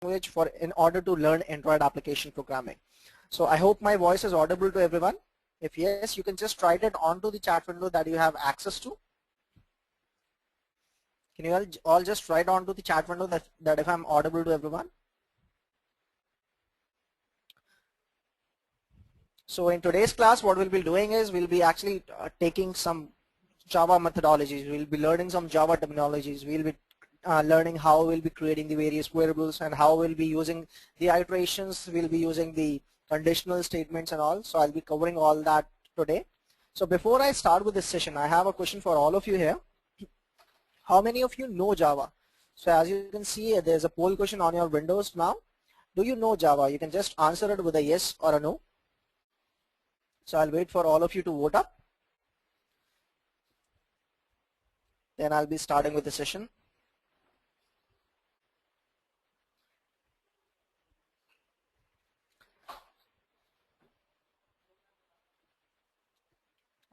language for in order to learn Android application programming. So I hope my voice is audible to everyone. If yes, you can just write it onto the chat window that you have access to. Can you all just write onto the chat window that if I'm audible to everyone? So in today's class, what we'll be doing is we'll be actually taking some Java methodologies. We'll be learning some Java terminologies. We'll be learning how we'll be creating the various variables and how we'll be using the iterations. We'll be using the conditional statements and all. So I'll be covering all that today. So before I start with this session, I have a question for all of you here. How many of you know Java? So as you can see, there's a poll question on your windows now. Do you know Java? You can just answer it with a yes or a no. So I'll wait for all of you to vote up. Then I'll be starting with the session.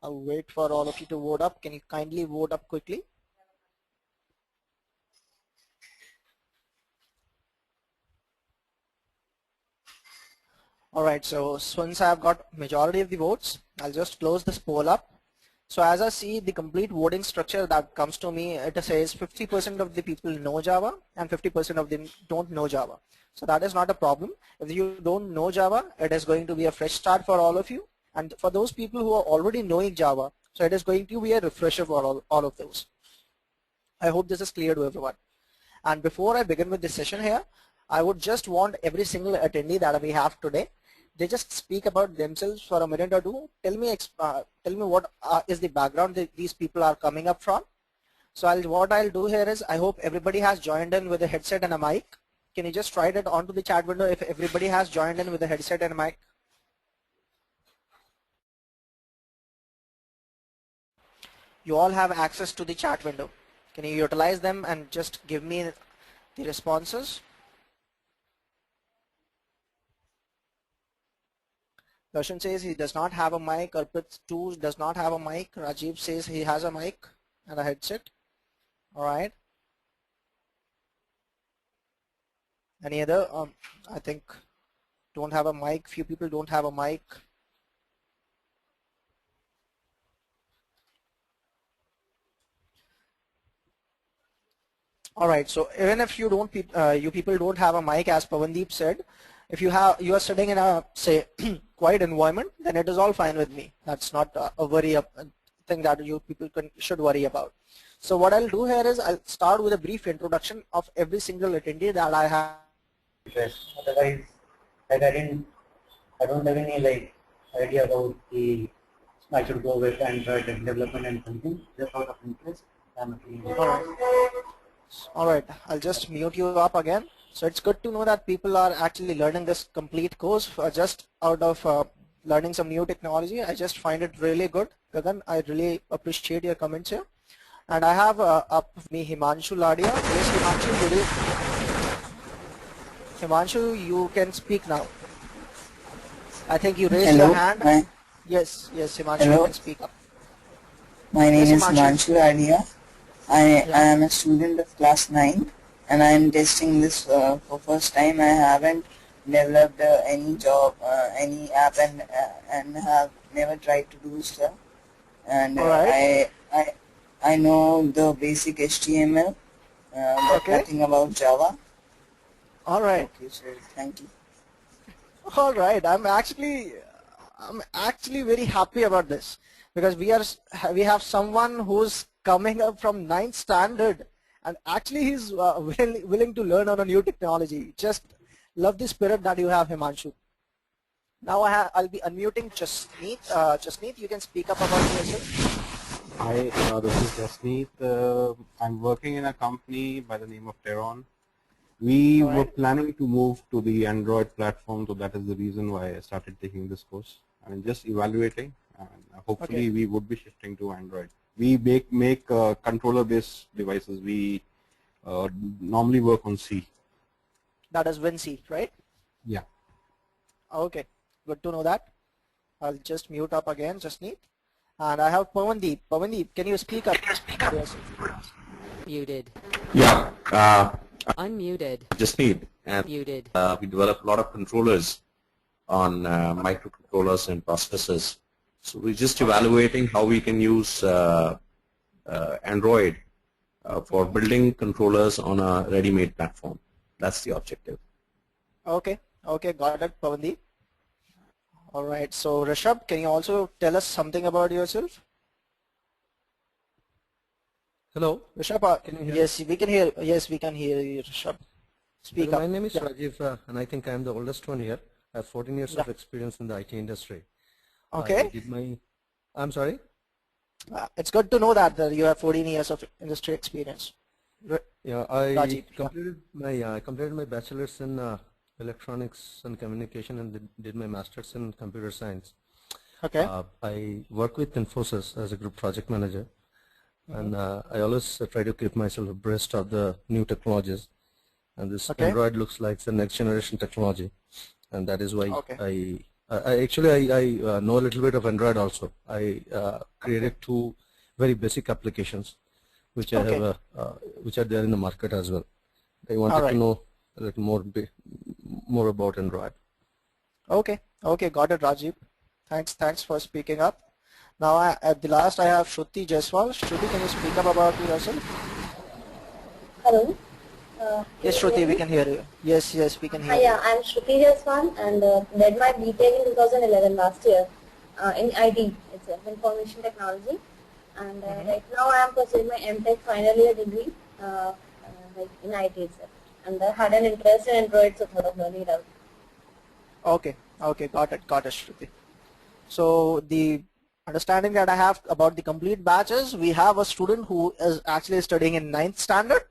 I'll wait for all of you to vote up. Can you kindly vote up quickly? Alright, so since I've got majority of the votes, I'll just close this poll up. So as I see the complete voting structure that comes to me, it says 50% of the people know Java and 50% of them don't know Java. So that is not a problem. If you don't know Java, it is going to be a fresh start for all of you. And for those people who are already knowing Java, so it is going to be a refresher for all of those. I hope this is clear to everyone. And before I begin with this session here, I would just want every single attendee that we have today, they just speak about themselves for a minute or two. Tell me what is the background that these people are coming up from. So what I'll do here is I hope everybody has joined in with a headset and a mic. Can you just write it onto the chat window if everybody has joined in with a headset and a mic? You all have access to the chat window. Can you utilize them and just give me the responses? Darshan says he does not have a mic. Arpit too does not have a mic. Rajiv says he has a mic and a headset. All right. Any other? I think don't have a mic. Few people don't have a mic. All right. So even if you don't, you people don't have a mic, as Pavandeep said, if you are sitting in a say quiet environment, then it is all fine with me. That's not a worry thing that you people should worry about. So what I'll do here is I'll start with a brief introduction of every single attendee that I have. Otherwise, like I don't have any idea about the I should go with Android development and something just out of interest. All right, I'll just mute you up again. So it's good to know that people are actually learning this complete course just out of learning some new technology. I just find it really good. Gagan, I really appreciate your comments here. And I have up with me Himanshu Ladia. Yes, Himanshu, Himanshu, you can speak now. I think you raised your hand. Hi. Yes, Himanshu, Hello. you can speak up. My name is Himanshu Ladia. I am a student of class 9 and I am testing this for first time. I haven't developed any job, any app and have never tried to do stuff. And I know the basic HTML, but nothing about Java. All right. Okay, so thank you. All right. I'm actually very happy about this because we have someone who's coming up from 9th standard and actually he's willing to learn on a new technology. Just love the spirit that you have, Himanshu. Now I'll be unmuting Jasneet. Jasneet, you can speak up about yourself. Hi, this is Jasneet. I'm working in a company by the name of Teron. We were planning to move to the Android platform, so that is the reason why I started taking this course. I mean, just evaluating, and hopefully we would be shifting to Android. We make controller-based devices. We normally work on C. That is WinC, right? Yeah. Okay, good to know that. I'll just mute up again, Jasneet. And I have Pavandeep. Pavandeep, can you speak up? Muted. Yeah. Unmuted. Jasneet, and Muted. we develop a lot of controllers on microcontrollers and processors. So we're just evaluating how we can use Android for building controllers on a ready-made platform. That's the objective. Okay, okay, got it, Pavandeep. All right, so Rishabh, can you also tell us something about yourself? Hello. Rishabh, can you hear yes, we can hear. Yes, we can hear you, Rishabh. Speak Hello, up. my name is Yeah. Rajiv, and I think I am the oldest one here. I have 14 years of experience in the IT industry. Okay. I did my. I'm sorry. It's good to know that you have 14 years of industry experience. Yeah, I Rajiv, completed my bachelor's in electronics and communication and did my master's in computer science. Okay. I work with Infosys as a group project manager, and I always try to keep myself abreast of the new technologies. And this Android looks like the next generation technology, and that is why I know a little bit of Android also. I created two very basic applications, which I have, which are there in the market as well. I wanted to know a little more about Android. Okay, okay, got it, Rajiv. Thanks for speaking up. Now, at the last, I have Shruti Jaiswal. Shruti, can you speak up about yourself? Hello. Yes, Shruti, we can hear you. Yes, we can hear you. Yeah, I'm Shruti Jaiswal and did my BTech in 2011 last year in IT itself, information technology. And right now I am pursuing my MTech final year degree like in IT itself. And I had an interest in Android, so thought of learning it out. Okay, got it, Shruti. So the understanding that I have about the complete batches, we have a student who is actually studying in 9th standard,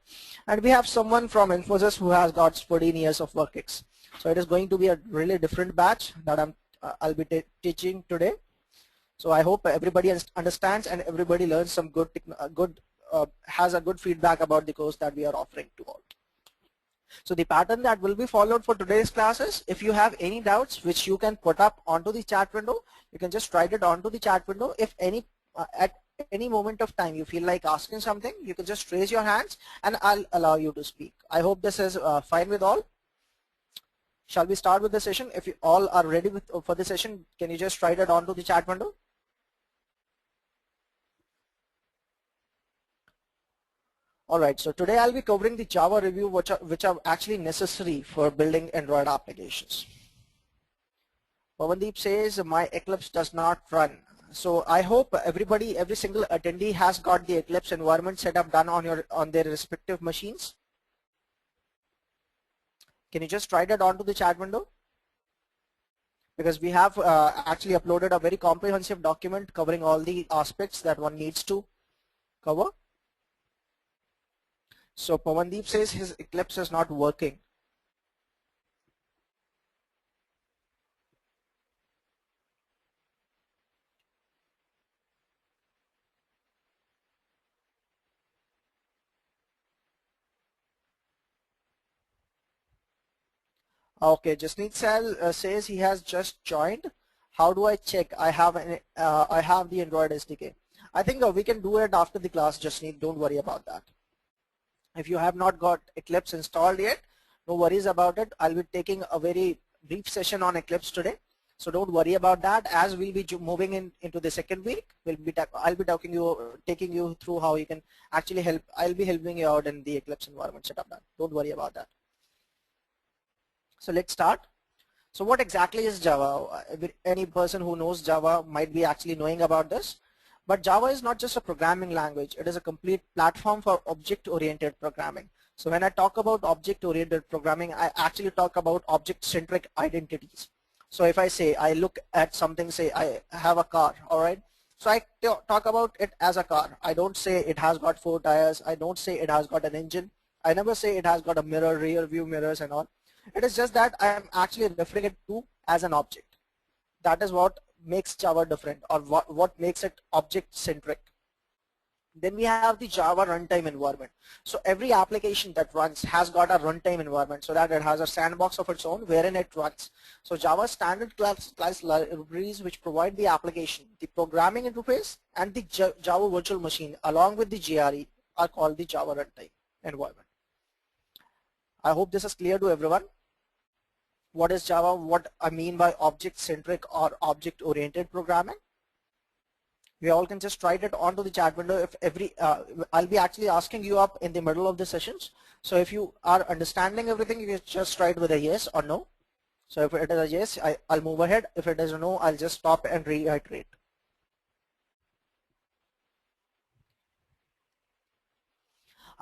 and we have someone from Infosys who has got 14 years of work ex. So it is going to be a really different batch that I'll be teaching today. So I hope everybody understands and everybody learns some has a good feedback about the course that we are offering to all. So the pattern that will be followed for today's classes, if you have any doubts which you can put up onto the chat window, you can just write it onto the chat window. If at any moment of time you feel like asking something, you can just raise your hands and I'll allow you to speak. I hope this is fine with all. Shall we start with the session? If you all are ready for the session, can you just write it onto the chat window? Alright, so today I'll be covering the Java review which are actually necessary for building Android applications. Pavandeep says my Eclipse does not run. So I hope every single attendee has got the Eclipse environment setup done on their respective machines. Can you just write it onto the chat window? Because we have actually uploaded a very comprehensive document covering all the aspects that one needs to cover. So Pavandeep says his Eclipse is not working. Okay, Jasneet says he has just joined. How do I check? I have the Android SDK. I think we can do it after the class, Jasneet. Don't worry about that. If you have not got Eclipse installed yet, no worries about it. I'll be taking a very brief session on Eclipse today. So don't worry about that. As we'll be moving into the second week, I'll be taking you through how you can actually help. I'll be helping you out in the Eclipse environment setup. Don't worry about that. So let's start. So what exactly is Java? Any person who knows Java might be actually knowing about this. But Java is not just a programming language. It is a complete platform for object-oriented programming. So when I talk about object-oriented programming, I actually talk about object-centric identities. So if I say I look at something, say I have a car, all right? So I talk about it as a car. I don't say it has got 4 tires. I don't say it has got an engine. I never say it has got a mirror, rear view mirrors and all. It is just that I am actually referring it to as an object. That is what makes Java different, or what makes it object-centric. Then we have the Java runtime environment. So every application that runs has got a runtime environment, so that it has a sandbox of its own wherein it runs. So Java standard class libraries which provide the application, the programming interface, and the Java virtual machine along with the GRE are called the Java runtime environment. I hope this is clear to everyone. What is Java? What I mean by object-centric or object-oriented programming. We all can just write it onto the chat window. If I'll be actually asking you up in the middle of the sessions. So if you are understanding everything, you can just write with a yes or no. So if it is a yes, I'll move ahead. If it is a no, I'll just stop and reiterate.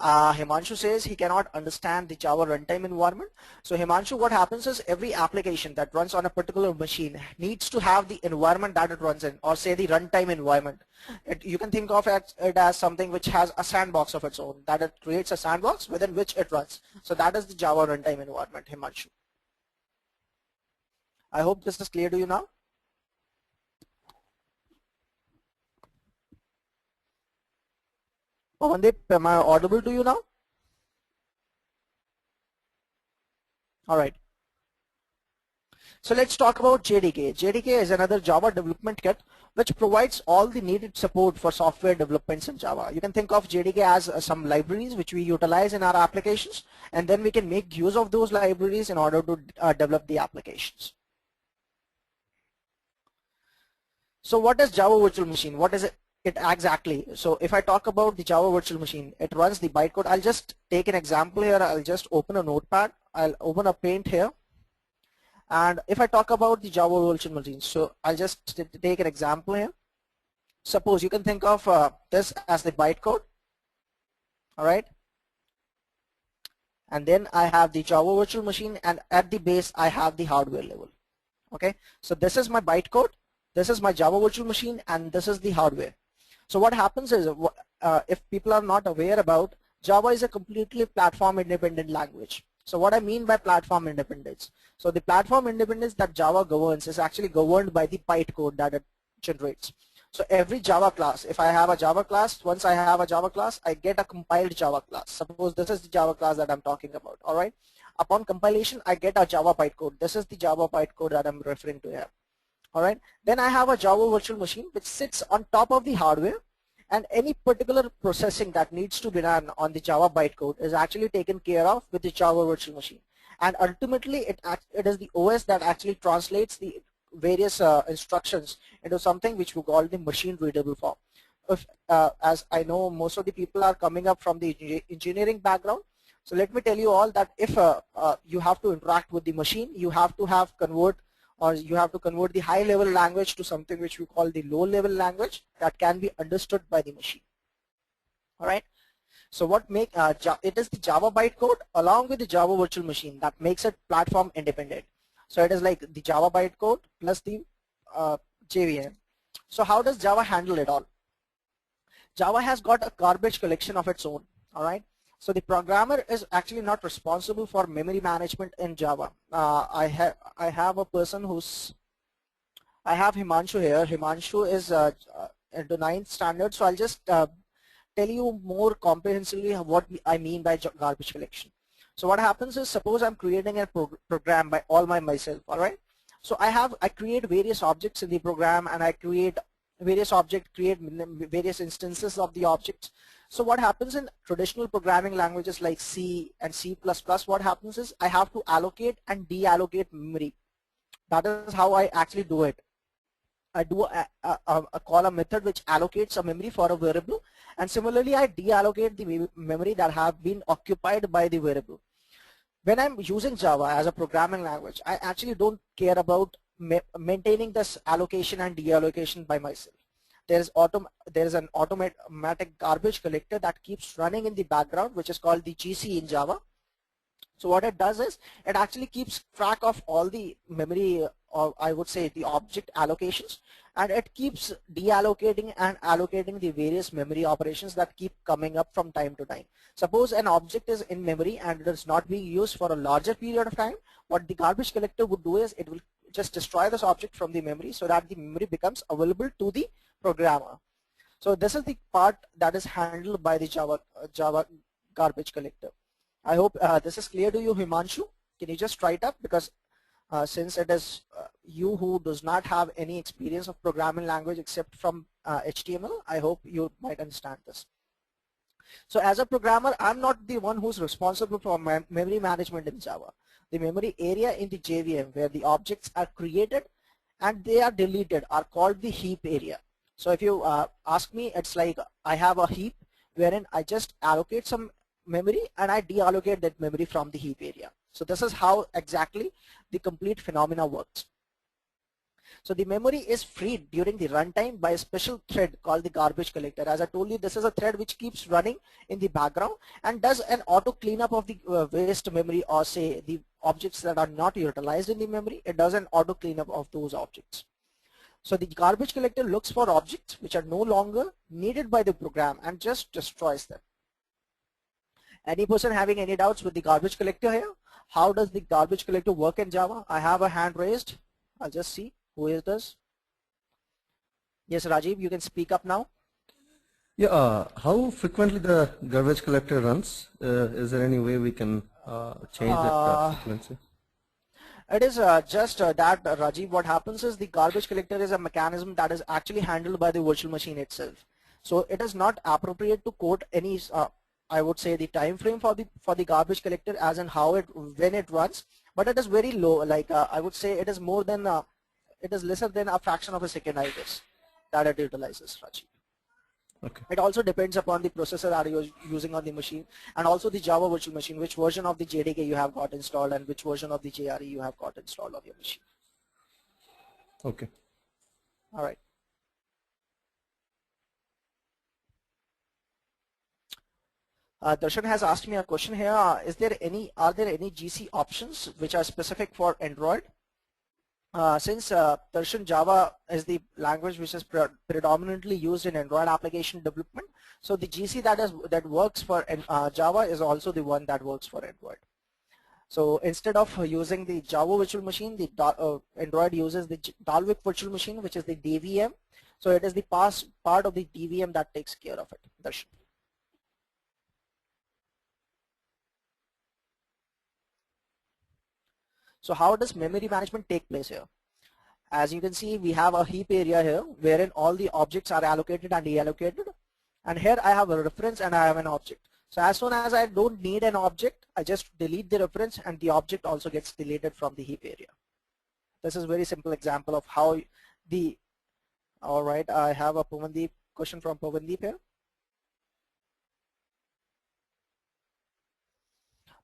Himanshu says he cannot understand the Java runtime environment. So Himanshu, what happens is every application that runs on a particular machine needs to have the environment that it runs in, or say the runtime environment. You can think of it as something which has a sandbox of its own, that it creates a sandbox within which it runs. So that is the Java runtime environment, Himanshu. I hope this is clear to you now. Pavandeep, am I audible to you now? All right. So let's talk about JDK. JDK is another Java development kit which provides all the needed support for software developments in Java. You can think of JDK as some libraries which we utilize in our applications, and then we can make use of those libraries in order to develop the applications. So what is Java Virtual Machine? What is it exactly? So if I talk about the Java Virtual Machine, it runs the bytecode. I'll just take an example here. I'll just open a notepad. I'll open a paint here. And if I talk about the Java Virtual Machine, so I'll just take an example here. Suppose you can think of this as the bytecode. All right. And then I have the Java Virtual Machine, and at the base I have the hardware level. Okay. So this is my bytecode. This is my Java Virtual Machine, and this is the hardware. So what happens is, if people are not aware about, Java is a completely platform independent language. So what I mean by platform independence, so the platform independence that Java governs is actually governed by the bytecode that it generates. So every Java class, if I have a Java class, once I have a Java class, I get a compiled Java class. Suppose this is the Java class that I'm talking about. All right. Upon compilation, I get a Java bytecode. This is the Java bytecode that I'm referring to here. All right. Then I have a Java virtual machine which sits on top of the hardware, and any particular processing that needs to be done on the Java bytecode is actually taken care of with the Java virtual machine. And ultimately, it is the OS that actually translates the various instructions into something which we call the machine readable form. If, as I know, most of the people are coming up from the engineering background. So let me tell you all that if you have to interact with the machine, you have to convert the high level language to something which we call the low level language that can be understood by the machine. All right. So what it is the Java bytecode along with the Java virtual machine that makes it platform independent. So it is like the Java bytecode plus the JVM. So how does Java handle it all? Java has got a garbage collection of its own. All right. So the programmer is actually not responsible for memory management in Java. I have a person I have Himanshu here. Himanshu is into 9th standard. So I'll just tell you more comprehensively what I mean by garbage collection. So what happens is, suppose I'm creating a program by myself. All right. So I create various objects in the program, and I create various instances of the objects. So what happens in traditional programming languages like C and C++, what happens is I have to allocate and deallocate memory. That is how I actually do it. I do call a method which allocates a memory for a variable, and similarly I deallocate the memory that have been occupied by the variable. When I'm using Java as a programming language, I actually don't care about maintaining this allocation and deallocation by myself. There is an automatic garbage collector that keeps running in the background, which is called the GC in Java. So what it does is it actually keeps track of all the memory, or I would say the object allocations, and it keeps deallocating and allocating the various memory operations that keep coming up from time to time. Suppose an object is in memory and it is not being used for a larger period of time, what the garbage collector would do is it will just destroy this object from the memory so that the memory becomes available to the programmer. So this is the part that is handled by the Java garbage collector. I hope this is clear to you, Himanshu. Can you just try it up? Because since it is you who does not have any experience of programming language except from HTML, I hope you might understand this. So as a programmer, I'm not the one who's responsible for memory management in Java. The memory area in the JVM where the objects are created and they are deleted are called the heap area. So if you ask me, it's like I have a heap wherein I just allocate some memory and I deallocate that memory from the heap area. So this is how exactly the complete phenomena works. So the memory is freed during the runtime by a special thread called the garbage collector. As I told you, this is a thread which keeps running in the background and does an auto cleanup of the waste memory, or say the objects that are not utilized in the memory. It does an auto cleanup of those objects. So the garbage collector looks for objects which are no longer needed by the program and just destroys them. Any person having any doubts with the garbage collector here? How does the garbage collector work in Java? I have a hand raised. I'll just see who is this. Yes, Rajiv, you can speak up now. Yeah, how frequently the garbage collector runs? Is there any way we can change that frequency? It is just that, Rajiv, what happens is the garbage collector is a mechanism that is actually handled by the virtual machine itself. So it is not appropriate to quote any, I would say, the time frame for the garbage collector as in when it runs, but it is very low. Like I would say it is more than it is lesser than a fraction of a second, I guess, that it utilizes, Rajiv. Okay. It also depends upon the processor that you're using on the machine, and also the Java virtual machine, which version of the JDK you have got installed and which version of the JRE you have got installed on your machine. Okay. All right. Darshan has asked me a question here. Are there any GC options which are specific for Android? Since Darshan, Java is the language which is predominantly used in Android application development, so the GC that works for Java is also the one that works for Android. So instead of using the Java virtual machine, the Android uses the Dalvik virtual machine, which is the DVM. So it is the part of the DVM that takes care of it. Darshan. So how does memory management take place here? As you can see, we have a heap area here wherein all the objects are allocated and deallocated. And here I have a reference and I have an object. So as soon as I don't need an object, I just delete the reference and the object also gets deleted from the heap area. This is a very simple example of how all right, I have a Pavandeep question from Pavandeep here.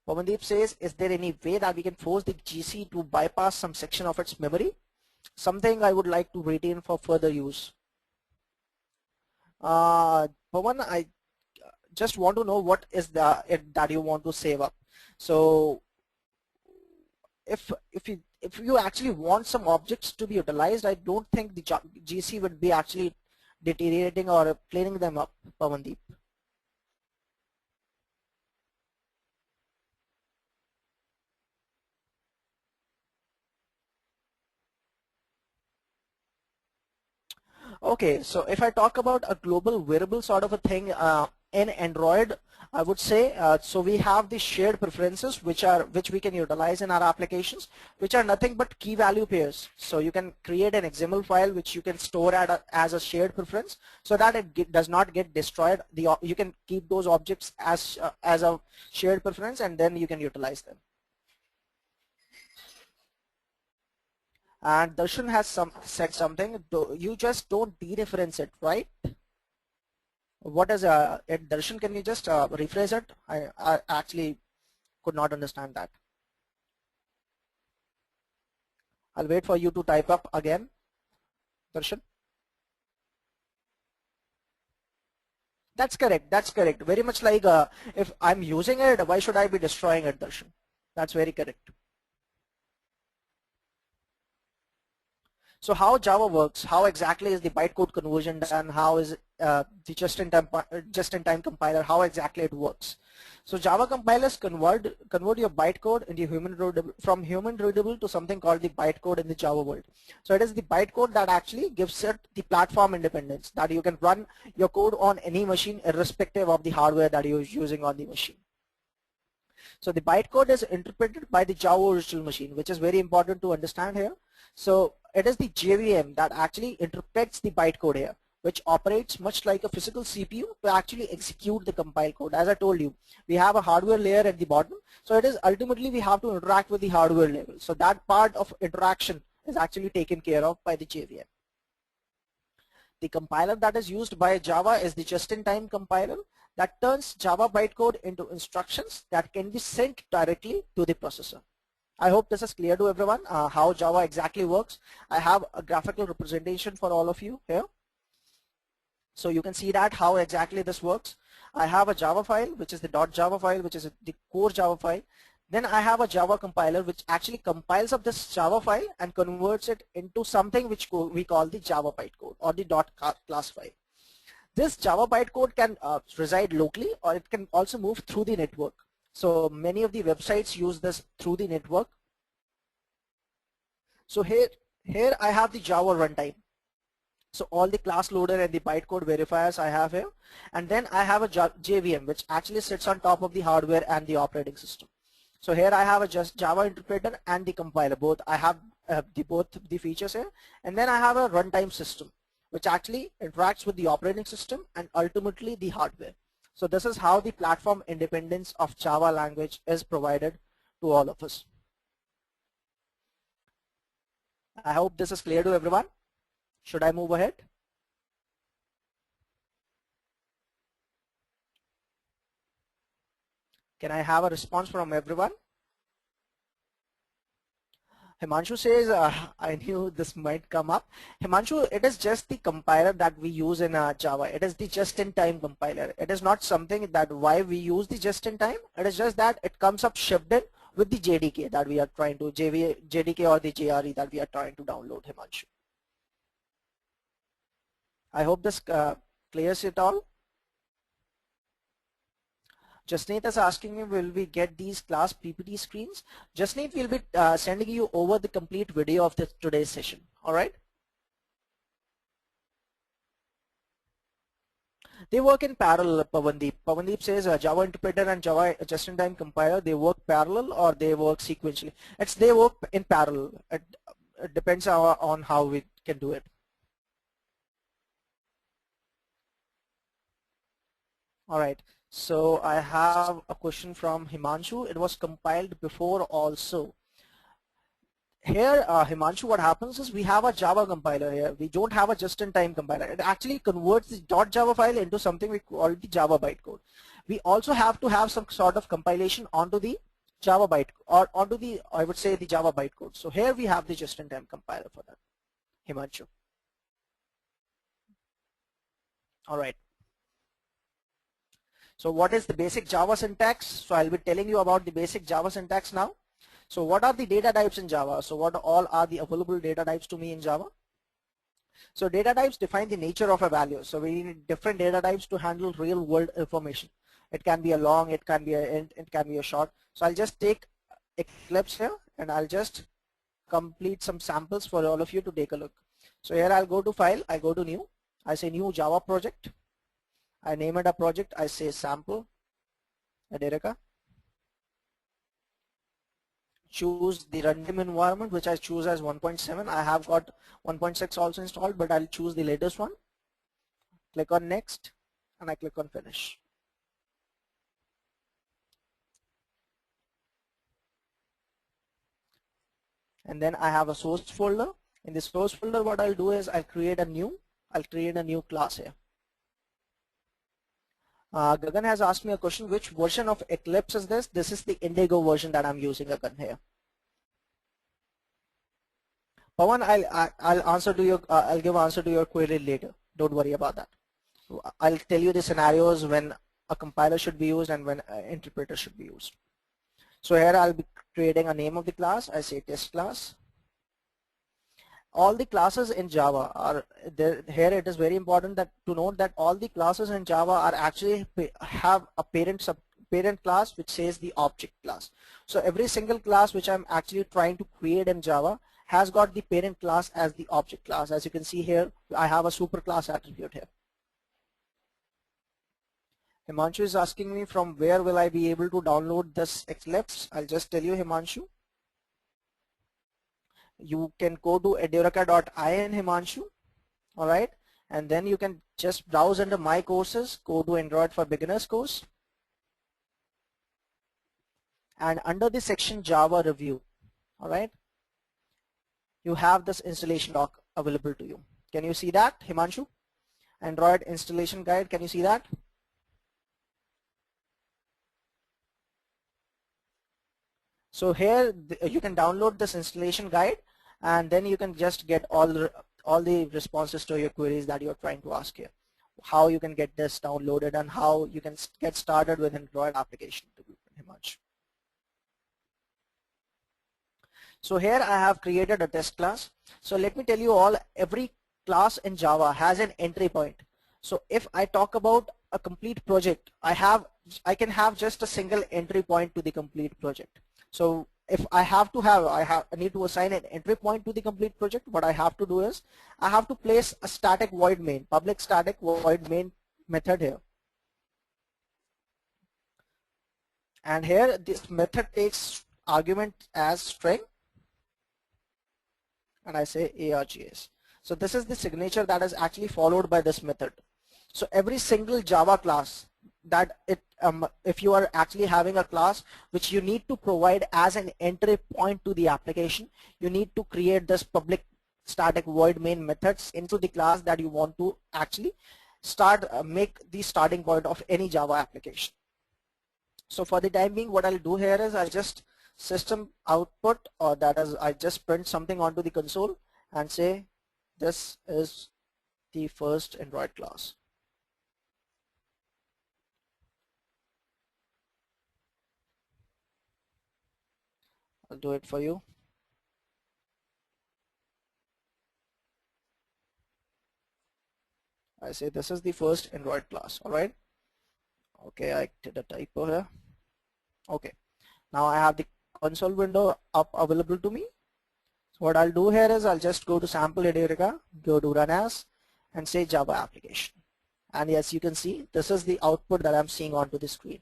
Pavandeep says, is there any way that we can force the GC to bypass some section of its memory? Something I would like to retain for further use. Pavan, I just want to know what is that you want to save up. So if you actually want some objects to be utilized, I don't think the GC would be actually deteriorating or cleaning them up, Pavandeep. Okay, so if I talk about a global variable sort of a thing in Android, I would say so we have the shared preferences which we can utilize in our applications, which are nothing but key value pairs. So you can create an XML file which you can store as a shared preference so that it does not get destroyed. You can keep those objects as a shared preference and then you can utilize them. And Darshan has said something. You just don't dereference it, right? What is it, Darshan? Can you just rephrase it? I actually could not understand that. I'll wait for you to type up again, Darshan. That's correct. That's correct. Very much like if I'm using it, why should I be destroying it, Darshan? That's very correct. So how Java works, how exactly is the bytecode conversion done, how is the just-in-time compiler, how exactly it works. So Java compilers convert your bytecode into from human readable to something called the bytecode in the Java world. So it is the bytecode that actually gives it the platform independence, that you can run your code on any machine irrespective of the hardware that you're using on the machine. So the bytecode is interpreted by the Java virtual machine, which is very important to understand here. So it is the JVM that actually interprets the bytecode here. which operates much like a physical CPU to actually execute the compile code. As I told you, we have a hardware layer at the bottom, so it is ultimately we have to interact with the hardware level. So that part of interaction is actually taken care of by the JVM. The compiler that is used by Java is the just-in-time compiler that turns Java bytecode into instructions that can be sent directly to the processor. I hope this is clear to everyone how Java exactly works. I have a graphical representation for all of you here. So you can see that how exactly this works. I have a Java file, which is the .java file, which is the core Java file. Then I have a Java compiler which actually compiles up this Java file and converts it into something which we call the Java bytecode or the .class file. This Java bytecode can reside locally, or it can also move through the network. So many of the websites use this through the network. So here I have the Java runtime. So all the class loader and the bytecode verifiers I have here, and then I have a JVM which actually sits on top of the hardware and the operating system. So here I have a just Java interpreter and the compiler. Both I have both the features here, and then I have a runtime system which actually interacts with the operating system and ultimately the hardware. So this is how the platform independence of Java language is provided to all of us. I hope this is clear to everyone. Should I move ahead? Can I have a response from everyone? Himanshu says, I knew this might come up. Himanshu, it is just the compiler that we use in Java. It is the just-in-time compiler. It is not something that why we use the just-in-time. It is just that it comes up shipped in with the JDK that we are trying to, JDK or the JRE that we are trying to download, Himanshu. I hope this clears it all. Jasneet is asking me, will we get these class PPT screens? Jasneet will be sending you over the complete video of today's session. All right. They work in parallel, Pavandeep. Pavandeep says Java interpreter and Java just-in-time compiler, they work parallel or they work sequentially. They work in parallel. It depends on how we can do it. All right. So I have a question from Himanshu. It was compiled before also. Here, Himanshu, what happens is we have a Java compiler here. We don't have a just-in-time compiler. It actually converts the .java file into something we call the Java bytecode. We also have to have some sort of compilation onto the Java bytecode or onto the, I would say, the Java bytecode. So here we have the just-in-time compiler for that, Himanshu. All right. So what is the basic Java syntax? So I'll be telling you about the basic Java syntax now. So what are the data types in Java? So what all are the available data types to me in Java? So data types define the nature of a value. So we need different data types to handle real world information. It can be a long, it can be a int, it can be a short. So I'll just take Eclipse here and I'll just complete some samples for all of you to take a look. So here I'll go to file, I go to new, I say new Java project. I name it a project, I say sample, Edureka. Choose the runtime environment, which I choose as 1.7. I have got 1.6 also installed, but I'll choose the latest one. Click on next, and I click on finish. And then I have a source folder. In the source folder, what I'll do is I'll create a new class here. Gagan has asked me a question, which version of Eclipse is this? This is the Indigo version that I'm using, Gagan, here. Pawan, I'll answer to your, I'll give answer to your query later. Don't worry about that. I'll tell you the scenarios when a compiler should be used and when an interpreter should be used. So here I'll be creating a name of the class. I say test class. All the classes in Java are there. Here it is very important that to note that all the classes in Java are actually have a parent class which says the object class. So every single class which I'm actually trying to create in Java has got the parent class as the object class. As you can see here, I have a super class attribute here. Himanshu is asking me from where will I be able to download this Eclipse. I'll just tell you, Himanshu. You can go to edureka.in, Himanshu. All right. and then you can just browse under my courses, go to Android for Beginners course, and under the section Java review, all right, you have this installation doc available to you. Can you see that, Himanshu? Android installation guide, can you see that? So here you can download this installation guide, and then you can just get all the responses to your queries that you're trying to ask here. How you can get this downloaded and how you can get started with Android application development, Himanshu. So here I have created a test class. So let me tell you all, every class in Java has an entry point. So if I talk about a complete project, I can have just a single entry point to the complete project. So if I need to assign an entry point to the complete project, what I have to do is I have to place a static void main, public static void main method here. And here this method takes argument as string, and I say args. So this is the signature that is actually followed by this method. So every single Java class that if you are actually having a class which you need to provide as an entry point to the application, you need to create this public static void main methods into the class that you want to actually make the starting point of any Java application. So for the time being, what I'll do here is I'll just system output, or that is I just print something onto the console and say this is the first Android class. I'll do it for you. I say this is the first Android class. All right. Okay, I did a typo here. Okay. Now I have the console window up available to me. So what I'll do here is I'll just go to sample Edureka, go to run as, and say Java application. And yes, you can see this is the output that I'm seeing onto the screen.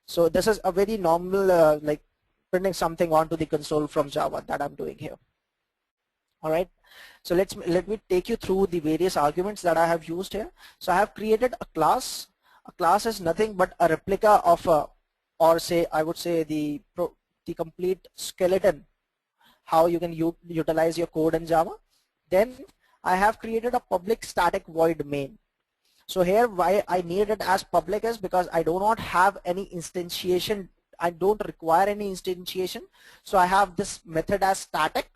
So this is a very normal like printing something onto the console from Java that I'm doing here. All right. So let me take you through the various arguments that I have used here. So I have created a class. A class is nothing but a replica of or say I would say the complete skeleton, how you can utilize your code in Java. Then I have created a public static void main. So here why I need it as public is because I do not have any instantiation. I don't require any instantiation. So I have this method as static.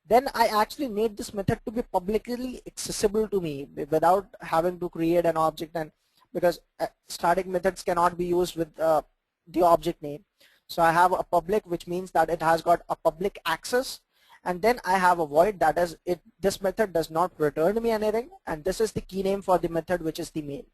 Then I actually need this method to be publicly accessible to me without having to create an object, and because static methods cannot be used with the object name. So I have a public, which means that it has got a public access, and then I have a void, that is this method does not return me anything, and this is the key name for the method, which is the main.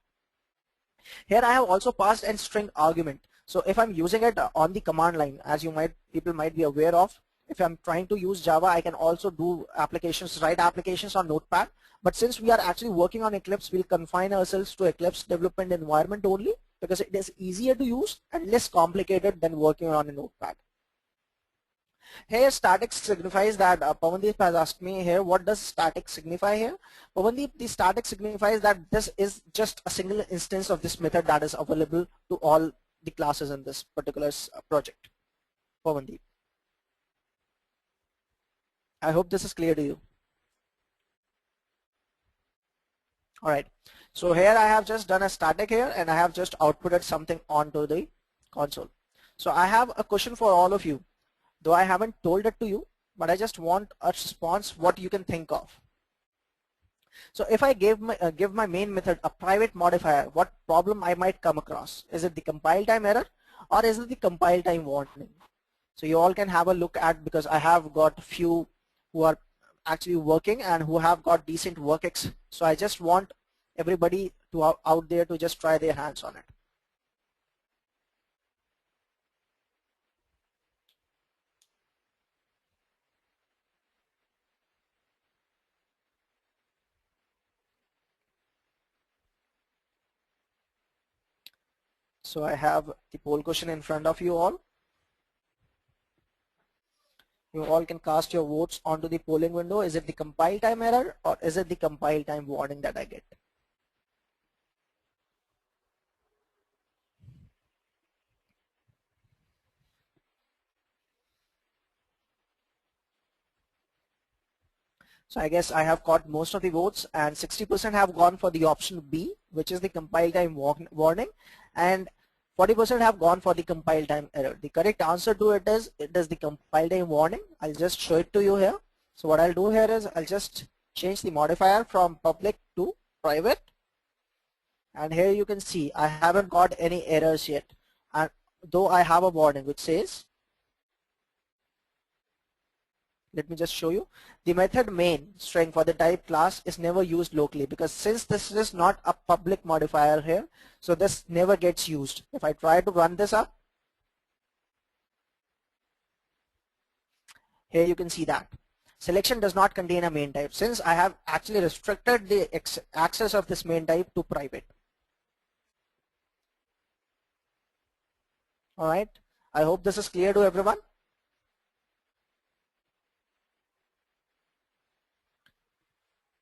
Here I have also passed a string argument. So if I'm using it on the command line, as people might be aware of, if I'm trying to use Java, I can also do write applications on Notepad. But since we are actually working on Eclipse, we'll confine ourselves to Eclipse development environment only, because it is easier to use and less complicated than working on a Notepad. Here static signifies that Pavandeep has asked me here, what does static signify here? Pavandeep, the static signifies that this is just a single instance of this method that is available to all the classes in this particular project. Pavandeep, I hope this is clear to you. All right. So here I have just done a static here, and I have just outputted something onto the console. So I have a question for all of you, though I haven't told it to you, but I just want a response what you can think of. So if I give my main method a private modifier, what problem I might come across? Is it the compile time error, or is it the compile time warning? So you all can have a look at, because I have got a few who are actually working and who have got decent work ex. So I just want everybody to out there to just try their hands on it. So I have the poll question in front of you all. You all can cast your votes onto the polling window. Is it the compile time error or is it the compile time warning that I get? So I guess I have got most of the votes, and 60% have gone for the option B, which is the compile time warning, and 40% have gone for the compile time error. The correct answer to it is the compile time warning. I'll just show it to you here. So what I'll do here is I'll just change the modifier from public to private, and here you can see I haven't got any errors yet, and though I have a warning which says, let me just show you, the method main string for the type class is never used locally, because since this is not a public modifier here, so this never gets used. If I try to run this up, here you can see that selection does not contain a main type, since I have actually restricted the access of this main type to private. Alright, I hope this is clear to everyone.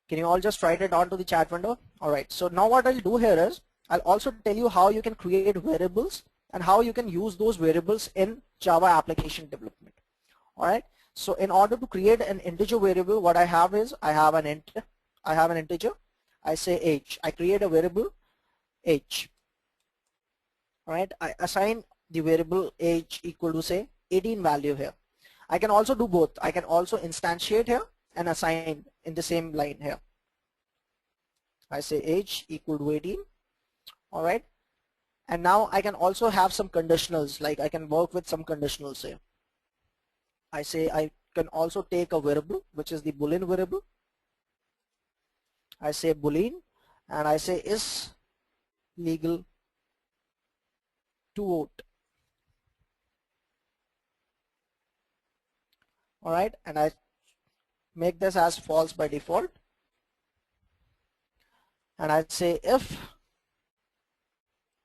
Can you all just write it onto the chat window? Alright, so now what I'll do here is I'll also tell you how you can create variables and how you can use those variables in Java application development. Alright, so in order to create an integer variable, what I have is I have an integer, I say age, I create a variable age. Alright, I assign the variable age equal to say 18 value here. I can also do both. I can also instantiate here and assign in the same line here. I say age equal to 18. Alright, and now I can also have some conditionals, like I can work with some conditionals here. I say I can also take a variable which is the boolean variable. I say boolean and I say is legal to vote. Alright, and I make this as false by default, and I say if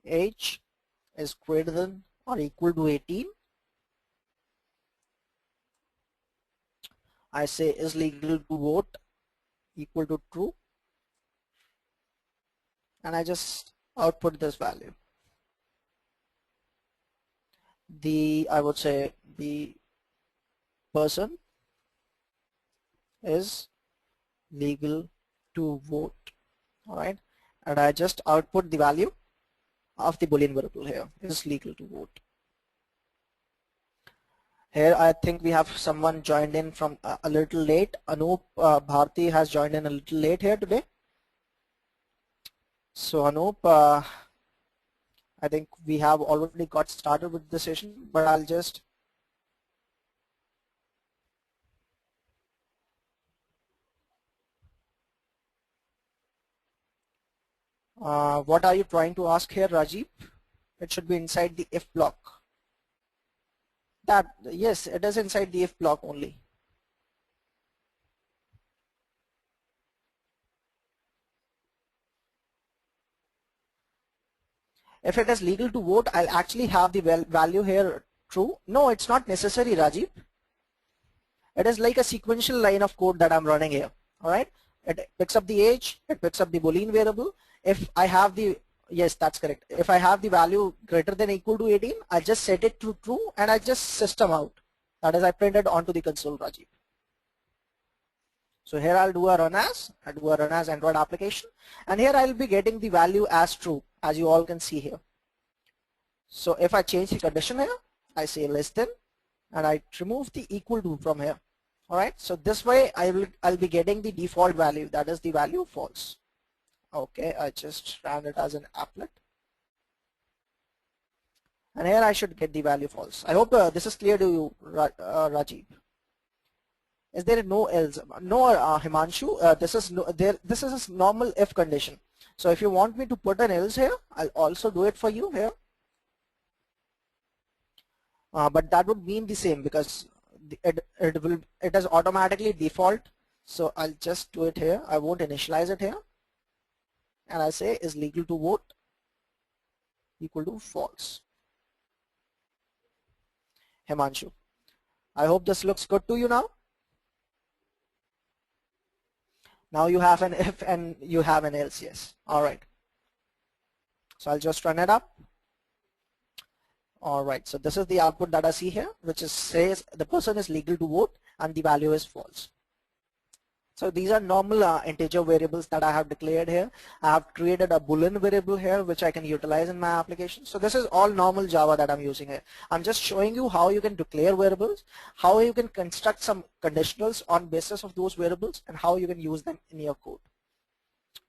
age is greater than or equal to 18, I say is legal to vote equal to true, and I just output this value. I would say the person is legal to vote. Alright, and I just output the value of the boolean variable here, is legal to vote. Here I think we have someone joined in from a little late. Anup Bharti has joined in a little late here today. So Anup, I think we have already got started with the session, but I'll just what are you trying to ask here, Rajiv? It should be inside the if block. That, yes, it is inside the if block only. If it is legal to vote, I'll actually have the value here true. No, it's not necessary, Rajiv. It is like a sequential line of code that I'm running here. Alright, it picks up the age, it picks up the boolean variable. If I have the, yes, that's correct. If I have the value greater than or equal to 18, I just set it to true and I just system out. That is, I print it onto the console, Rajiv. So here I'll do a run as Android application, and here I'll be getting the value as true, as you all can see here. So if I change the condition here, I say less than, and I remove the equal to from here. Alright, so this way I'll be getting the default value, that is the value false. Okay, I just ran it as an applet, and here I should get the value false. I hope this is clear to you, Rajiv. Is there no else? No, Himanshu. This is a normal if condition. So if you want me to put an else here, I'll also do it for you here. But that would mean the same, because it is automatically default. So I'll just do it here. I won't initialize it here, and I say is legal to vote equal to false. Himanshu. I hope this looks good to you now. Now you have an if and you have an else, yes. All right. So I'll just run it up. All right, so this is the output that I see here, which is says the person is legal to vote and the value is false. So these are normal integer variables that I have declared here. I have created a Boolean variable here which I can utilize in my application. So this is all normal Java that I'm using here. I'm just showing you how you can declare variables, how you can construct some conditionals on basis of those variables, and how you can use them in your code.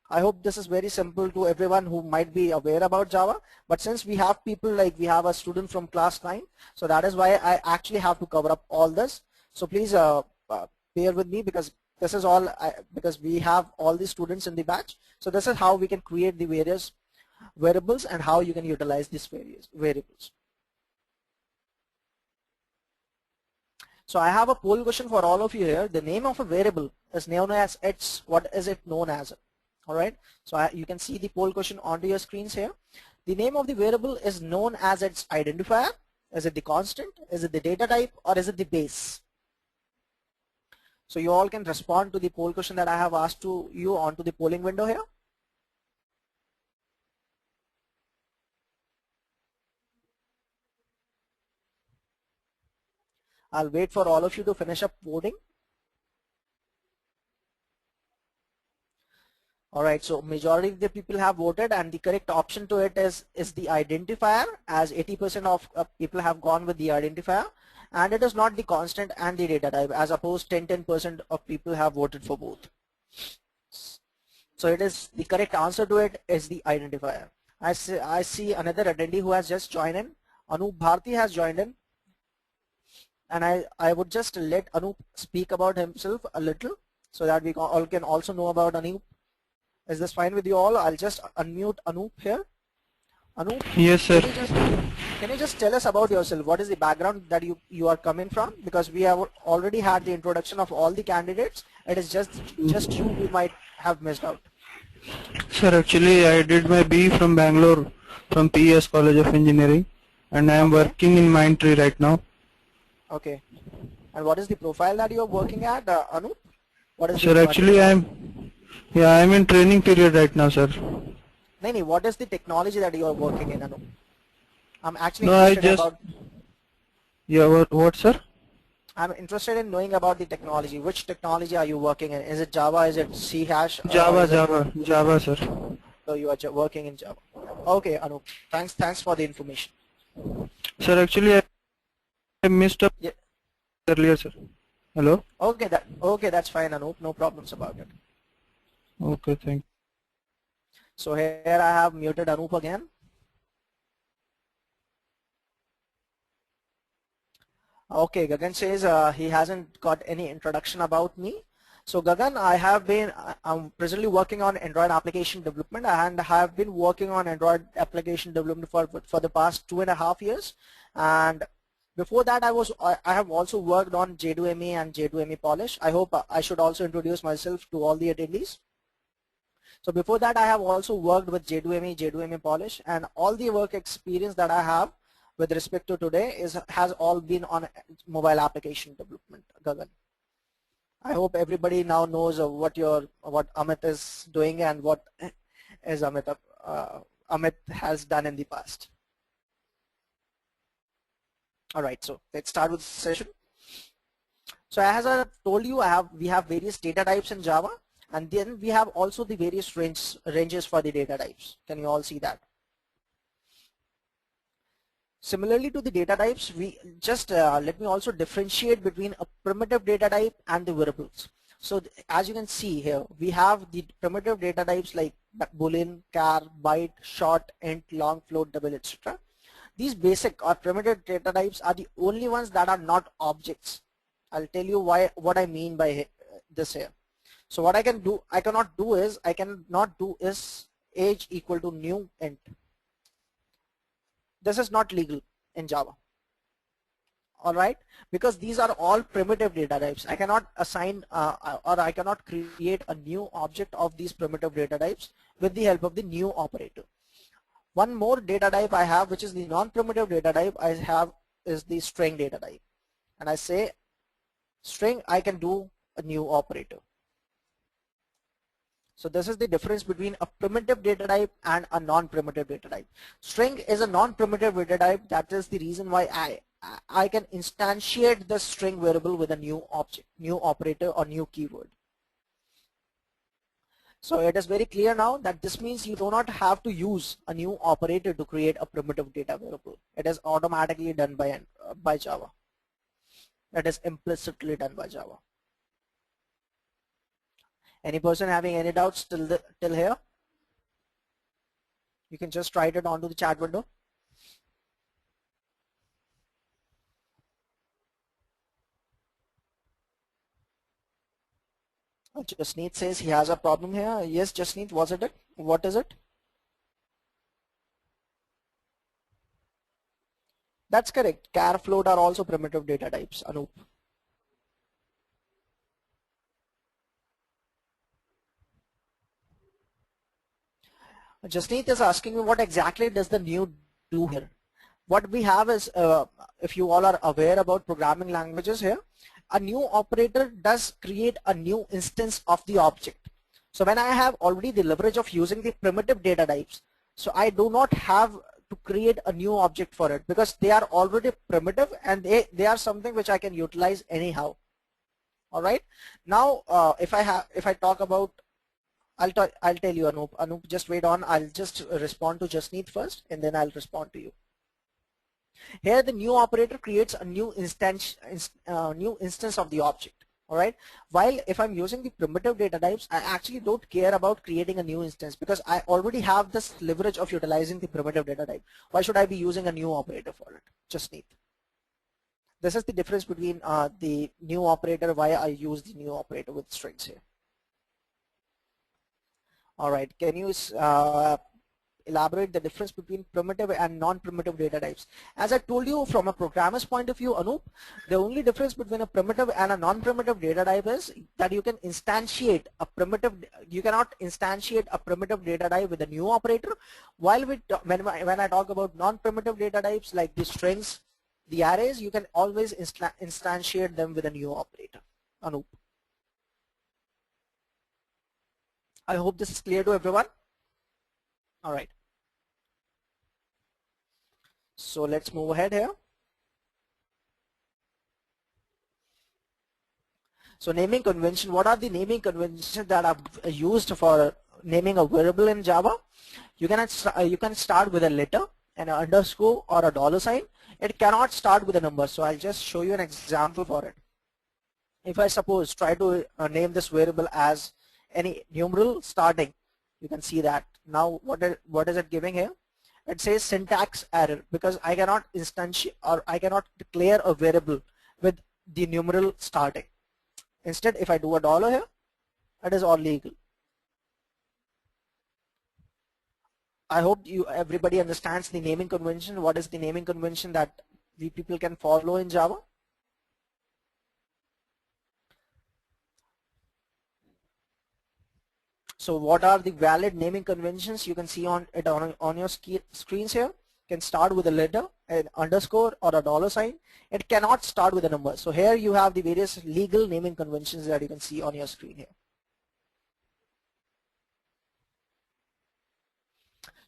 I hope this is very simple to everyone who might be aware about Java, but since we have people like we have a student from class 9, so that is why I actually have to cover up all this. So please bear with me because this is all because we have all the students in the batch. So this is how we can create the various variables and how you can utilize these various variables. So I have a poll question for all of you here. The name of a variable is known as its. What is it known as? All right. So you can see the poll question onto your screens here. The name of the variable is known as its identifier. Is it the constant? Is it the data type? Or is it the base? So you all can respond to the poll question that I have asked to you onto the polling window here. I'll wait for all of you to finish up voting. Alright, so majority of the people have voted and the correct option to it is the identifier, as 80% of people have gone with the identifier, and it is not the constant and the data type, as opposed 10% of people have voted for both. So it is the correct answer to it is the identifier. I see another attendee who has just joined in. Anup Bharti has joined in, and I would just let Anup speak about himself a little so that we all can also know about Anup. Is this fine with you all? I'll just unmute Anup here. Anup, yes sir. Can you just tell us about yourself? What is the background that you are coming from? Because we have already had the introduction of all the candidates. It is just you who might have missed out. Sir, actually I did my B from Bangalore from PES College of Engineering, and I am working in Mindtree right now. Okay. And what is the profile that you are working at, Anup? What is sir, actually I am in training period right now, sir. No, what is the technology that you are working in, Anup? I'm actually what sir? I'm interested in knowing about the technology. Which technology are you working in? Is it Java? Is it C#? Java, sir. So you are working in Java. Okay, Anup. Thanks for the information. Sir, actually I missed up earlier, sir. Hello? Okay, that's fine, Anup. No problems about it. Okay, thank you. So here I have muted Anup again. Okay, Gagan says he hasn't got any introduction about me. So Gagan, I'm presently working on Android application development, and have been working on Android application development for the past 2.5 years. And before that, I have also worked on J2ME and J2ME Polish. I hope I should also introduce myself to all the attendees. So before that, I have also worked with J2ME, J2ME Polish, and all the work experience that I have with respect to today has all been on mobile application development, Gagan. I hope everybody now knows what Amit is doing and what is Amit has done in the past. All right, so let's start with the session. So as I told you, we have various data types in Java, and then we have also the various ranges for the data types. Can you all see that? Similarly to the data types, we just let me also differentiate between a primitive data type and the variables. So as you can see here, we have the primitive data types like boolean, char, byte, short, int, long, float, double, etc. These basic or primitive data types are the only ones that are not objects. I'll tell you what I mean by this here. So what I cannot do is age equal to new int. This is not legal in Java. All right, because these are all primitive data types. I cannot assign or I cannot create a new object of these primitive data types with the help of the new operator. One more data type I have, which is the non-primitive data type I have, is the string data type. And I say String, I can do a new operator. So this is the difference between a primitive data type and a non-primitive data type. String is a non-primitive data type. That is the reason why I can instantiate the string variable with a new object, new operator or new keyword. So it is very clear now that this means you do not have to use a new operator to create a primitive data variable. It is automatically done by Java. That is implicitly done by Java. Any person having any doubts till here? You can just write it onto the chat window. Jasneet says he has a problem here. Yes, Jasneet, was it? What is it? That's correct. Char, float are also primitive data types, Anup. Jasneet is asking me what exactly does the new do here. What we have is, if you all are aware about programming languages here, a new operator does create a new instance of the object. So when I have already the leverage of using the primitive data types, so I do not have to create a new object for it because they are already primitive and they are something which I can utilize anyhow. All right. Now, if I talk about, I'll tell you, Anup. Anup, just wait on. I'll just respond to Jasneet first, and then I'll respond to you. Here, the new operator creates a new instance of the object. All right. While if I'm using the primitive data types, I actually don't care about creating a new instance because I already have this leverage of utilizing the primitive data type. Why should I be using a new operator for it? Jasneet. This is the difference between the new operator, why I use the new operator with strings here. All right, can you elaborate the difference between primitive and non-primitive data types? As I told you, from a programmer's point of view, Anup, the only difference between a primitive and a non-primitive data type is that you can instantiate a primitive, you cannot instantiate a primitive data type with a new operator, while when I talk about non-primitive data types like the strings, the arrays, you can always instantiate them with a new operator. Anup. I hope this is clear to everyone. All right. So let's move ahead here. So naming convention, what are the naming conventions that are used for naming a variable in Java? You can start with a letter, an underscore, or a dollar sign. It cannot start with a number. So I'll just show you an example for it. If I suppose try to name this variable as any numeral starting, you can see that. Now what is it giving here? It says syntax error because I cannot instantiate or I cannot declare a variable with the numeral starting. Instead, if I do a dollar here, it is all legal. I hope everybody understands the naming convention. What is the naming convention that we people can follow in Java? So what are the valid naming conventions? You can see on your screens here. It can start with a letter, an underscore, or a dollar sign. It cannot start with a number. So here you have the various legal naming conventions that you can see on your screen here.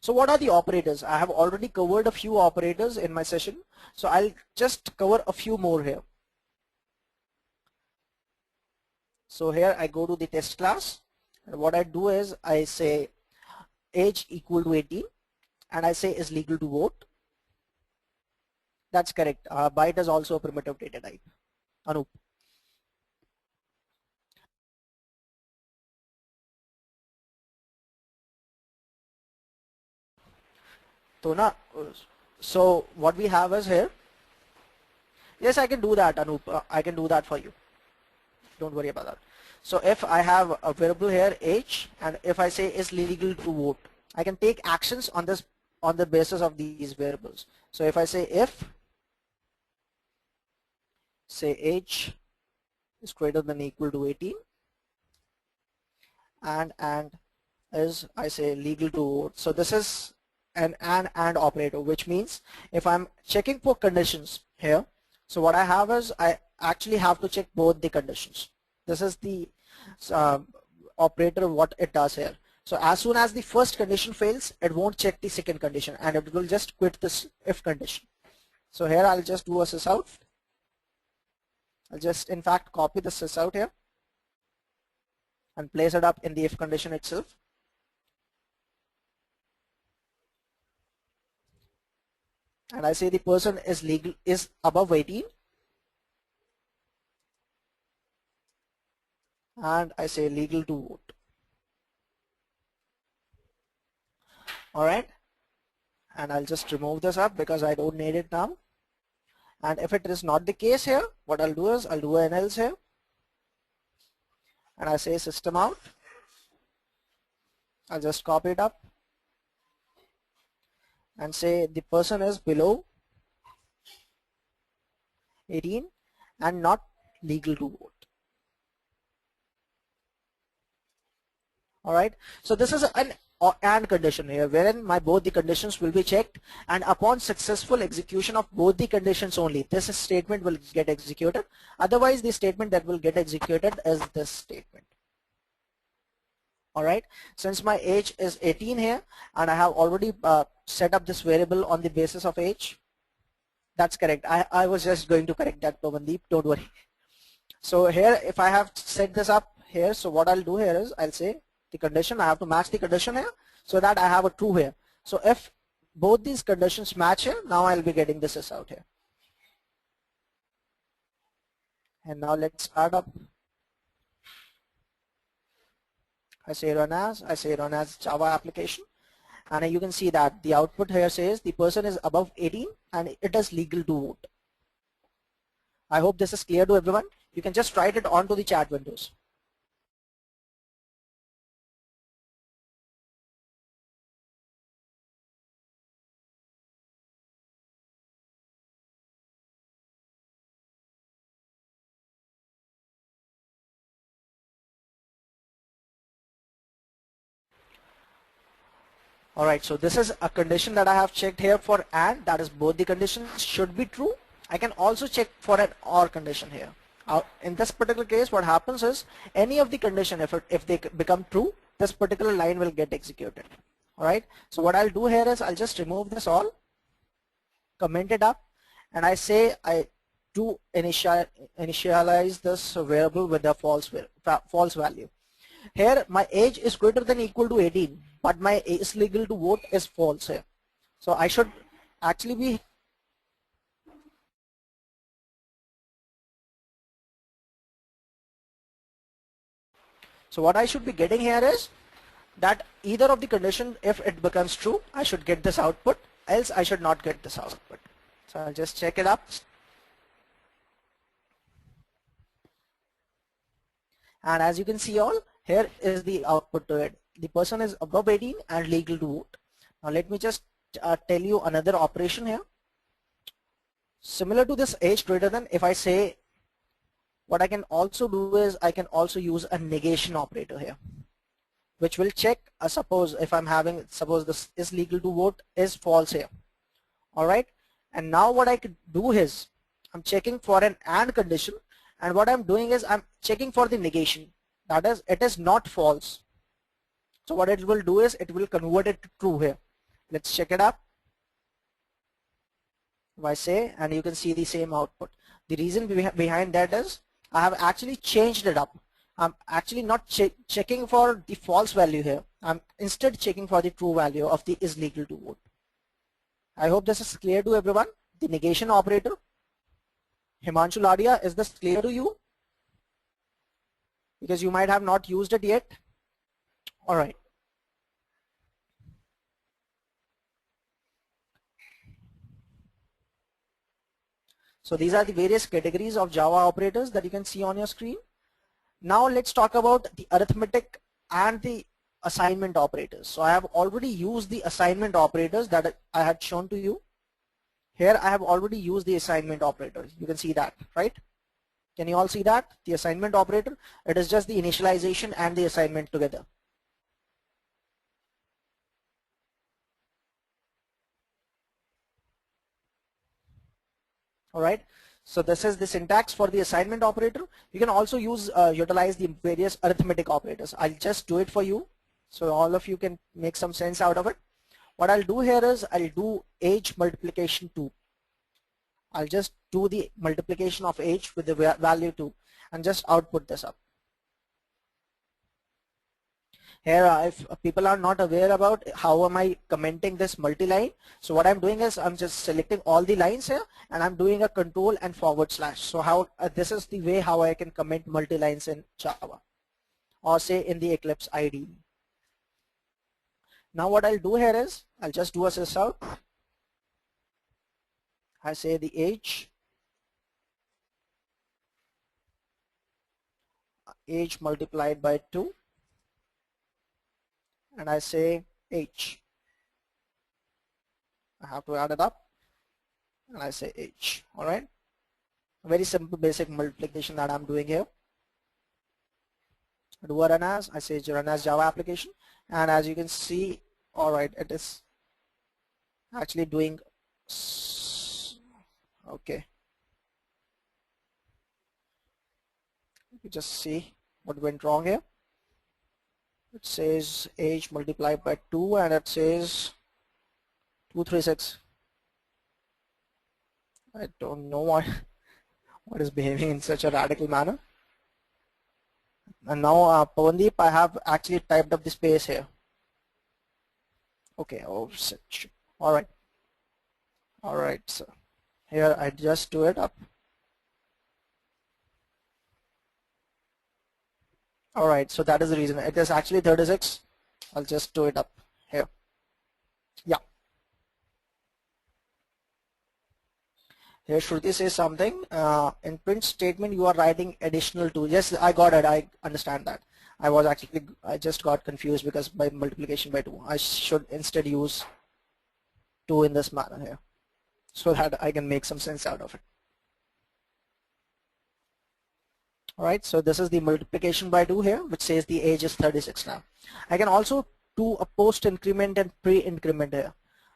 So what are the operators? I have already covered a few operators in my session. So I'll just cover a few more here. So here I go to the test class. And what I do is I say age equal to 18 and I say is legal to vote. That's correct. Byte is also a primitive data type. Anup. So what we have is here. Yes, I can do that, Anup. I can do that for you. Don't worry about that. So if I have a variable here age and if I say is legal to vote, I can take actions on the basis of these variables. So if I say if say age is greater than or equal to 18 and is I say legal to vote. So this is an and operator, which means if I'm checking for conditions here, so what I have is actually have to check both the conditions. This is the operator what it does here. So as soon as the first condition fails, it won't check the second condition and it will just quit this if condition. So here I'll just do a sysout. I'll just in fact copy the sysout here and place it up in the if condition itself. And I say the person is above 18, and I say legal to vote. All right, and I'll just remove this up because I don't need it now. And if it is not the case here, what I'll do is I'll do an else here, and I say system out. I'll just copy it up and say the person is below 18 and not legal to vote. All right, so this is an and condition here wherein both the conditions will be checked, and upon successful execution of both the conditions only this statement will get executed. Otherwise the statement that will get executed is this statement. All right, since my age is 18 here and I have already set up this variable on the basis of age. That's correct. I was just going to correct that, Pavandeep, don't worry. So here if I have set this up here, so what I'll do here is I'll say the condition, I have to match the condition here so that I have a true here. So if both these conditions match here, now I'll be getting this out here. And now let's start up. I say run as Java application, and you can see that the output here says the person is above 18 and it is legal to vote. I hope this is clear to everyone. You can just write it onto the chat windows. Alright, so this is a condition that I have checked here for and, that is both the conditions should be true. I can also check for an or condition here. In this particular case what happens is any of the condition if they become true, this particular line will get executed. Alright, so what I'll do here is I'll just remove this all, comment it up, and I say I do initialize this variable with a false value. Here my age is greater than equal to 18, but my is legal to vote is false here. So I should actually be what I should be getting here is that either of the condition, if it becomes true, I should get this output, else I should not get this output. So I'll just check it up. And as you can see all, here is the output to it. The person is above 18 and legal to vote. Now let me just tell you another operation here. Similar to this age greater than, if I say, what I can also do is I can also use a negation operator here, which will check, suppose if I'm having, suppose this is legal to vote is false here. Alright, and now what I could do is I'm checking for an and condition, and what I'm doing is I'm checking for the negation, that is it is not false. So what it will do is it will convert it to true here. Let's check it up. If I say, and you can see the same output. The reason behind that is I have actually changed it up. I'm actually not checking for the false value here. I'm instead checking for the true value of the is legal to vote. I hope this is clear to everyone. The negation operator. Himanshu Ladia, is this clear to you? Because you might have not used it yet. Alright. So these are the various categories of Java operators that you can see on your screen. Now let's talk about the arithmetic and the assignment operators. So I have already used the assignment operators that I had shown to you. Here I have already used the assignment operator. You can see that, right? Can you all see that? The assignment operator, it is just the initialization and the assignment together. Alright, So this is the syntax for the assignment operator. You can also utilize the various arithmetic operators. I'll just do it for you so all of you can make some sense out of it. What I'll do here is I'll do age multiplication 2. I'll just do the multiplication of age with the value 2 and just output this up. Here, if people are not aware about how am I commenting this multi-line, so what I'm doing is I'm just selecting all the lines here and I'm doing a control and forward slash. So how this is the way how I can comment multi-lines in Java or say in the Eclipse IDE. Now what I'll do here is I'll just do a sysout. I say the age multiplied by 2. And I say H. I have to add it up and I say H. Alright. Very simple basic multiplication that I'm doing here. Do a run as, I say run as Java application, and as you can see, alright, it is actually doing okay. You just see what went wrong here. It says age multiplied by 2 and it says 236. I don't know what is behaving in such a radical manner. And now Pawandip, I have actually typed up the space here. Okay, oh shit. Alright. Alright, so here I just do it up. Alright, so that is the reason. It is actually 36. I'll just do it up here. Yeah. Here Shruti says something. In print statement you are writing additional 2. Yes, I got it. I understand that. I just got confused because by multiplication by 2. I should instead use 2 in this manner here so that I can make some sense out of it. Alright, so this is the multiplication by 2 here, which says the age is 36 now. I can also do a post increment and pre-increment here.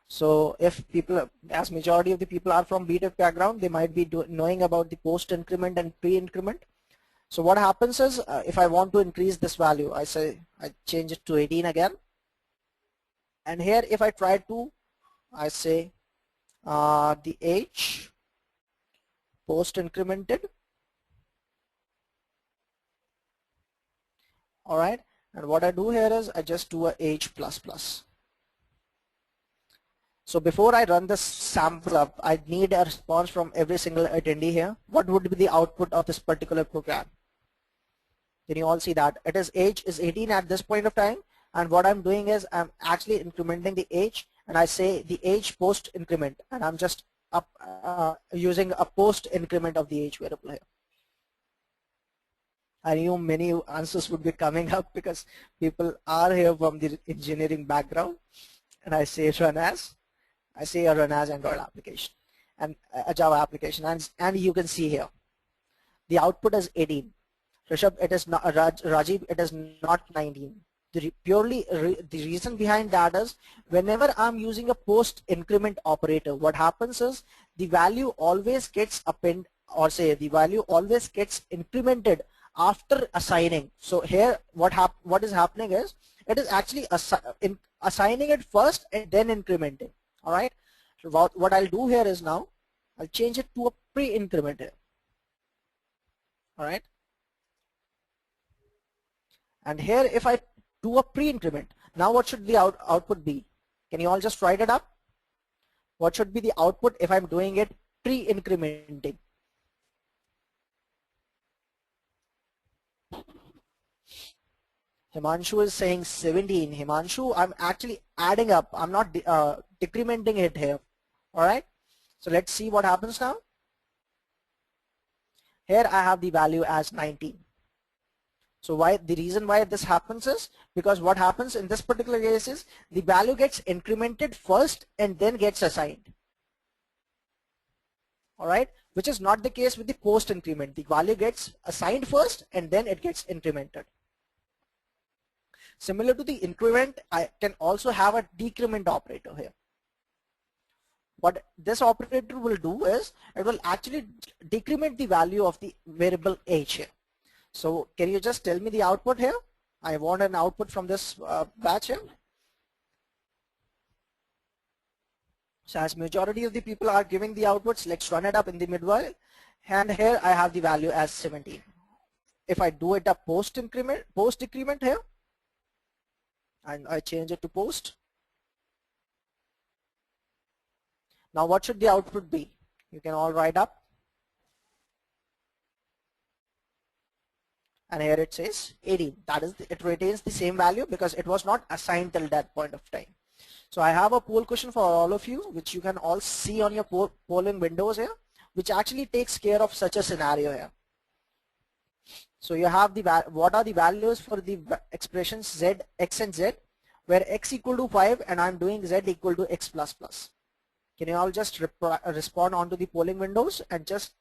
So if people, as majority of the people are from BTech background, they might be knowing about the post increment and pre-increment. So what happens is if I want to increase this value, I change it to 18 again. And here if I try to, I say the age post incremented. Alright, and what I do here is I just do a age plus plus. So before I run this sample up, I need a response from every single attendee here. What would be the output of this particular program? Can you all see that? It is age is 18 at this point of time, and what I'm doing is I'm actually incrementing the age, and I say the age post increment, and I'm just using a post increment of the age variable here. I knew many answers would be coming up because people are here from the engineering background, and I say run as, I say a run as Android application and a Java application, and you can see here the output is 18. Rishabh, it is not Rajiv, it is not 19. The reason behind that is whenever I'm using a post increment operator, what happens is the value always gets append, or say the value always gets incremented after assigning. So here what is happening is it is actually assigning it first and then incrementing. Alright, so what I'll do here is now I'll change it to a pre-increment here. Alright, and here if I do a pre-increment, now what should the output be? Can you all just write it up? What should be the output if I'm doing it pre-incrementing? Himanshu is saying 17. Himanshu, I'm actually adding up. I'm not decrementing it here. Alright. So let's see what happens now. Here I have the value as 19. So the reason why this happens is because what happens in this particular case is the value gets incremented first and then gets assigned. Alright. Which is not the case with the post increment. The value gets assigned first and then it gets incremented. Similar to the increment, I can also have a decrement operator here. What this operator will do is it will actually decrement the value of the variable age here. So can you just tell me the output here? I want an output from this batch here. So as majority of the people are giving the outputs, let's run it up in the mid-while. And here I have the value as 17. If I do it a post decrement here, and I change it to post. Now what should the output be? You can all write up. And here it says 18. That is, it retains the same value because it was not assigned till that point of time. So I have a poll question for all of you, which you can all see on your polling windows here, which actually takes care of such a scenario here. So you have the what are the values for the expressions z, x and z, where x equal to 5 and I'm doing z equal to x plus plus. Can you all just respond onto the polling windows and just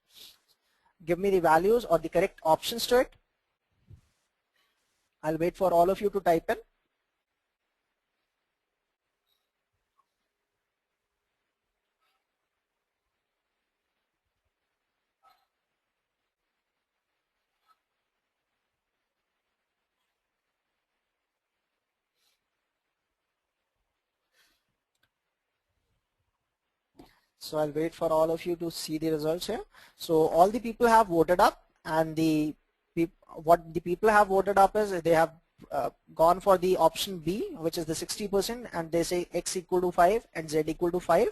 give me the values or the correct options to it? I'll wait for all of you to type in. So I'll wait for all of you to see the results here. So all the people have voted up, and what the people have voted up is they have gone for the option B, which is the 60%, and they say x equal to 5 and z equal to 5,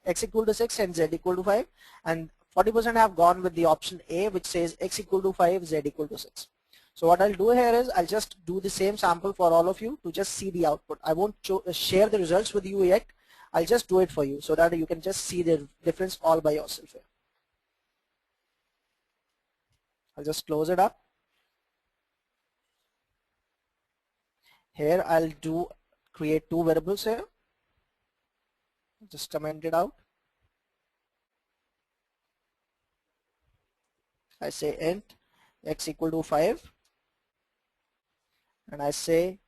x equal to 6 and z equal to 5, and 40% have gone with the option A, which says x equal to 5, z equal to 6. So what I'll do here is I'll just do the same sample for all of you to just see the output. I won't share the results with you yet. I'll just do it for you so that you can just see the difference all by yourself here. I'll just close it up. Here I'll create two variables here. Just comment it out. I say int x equal to 5 and I say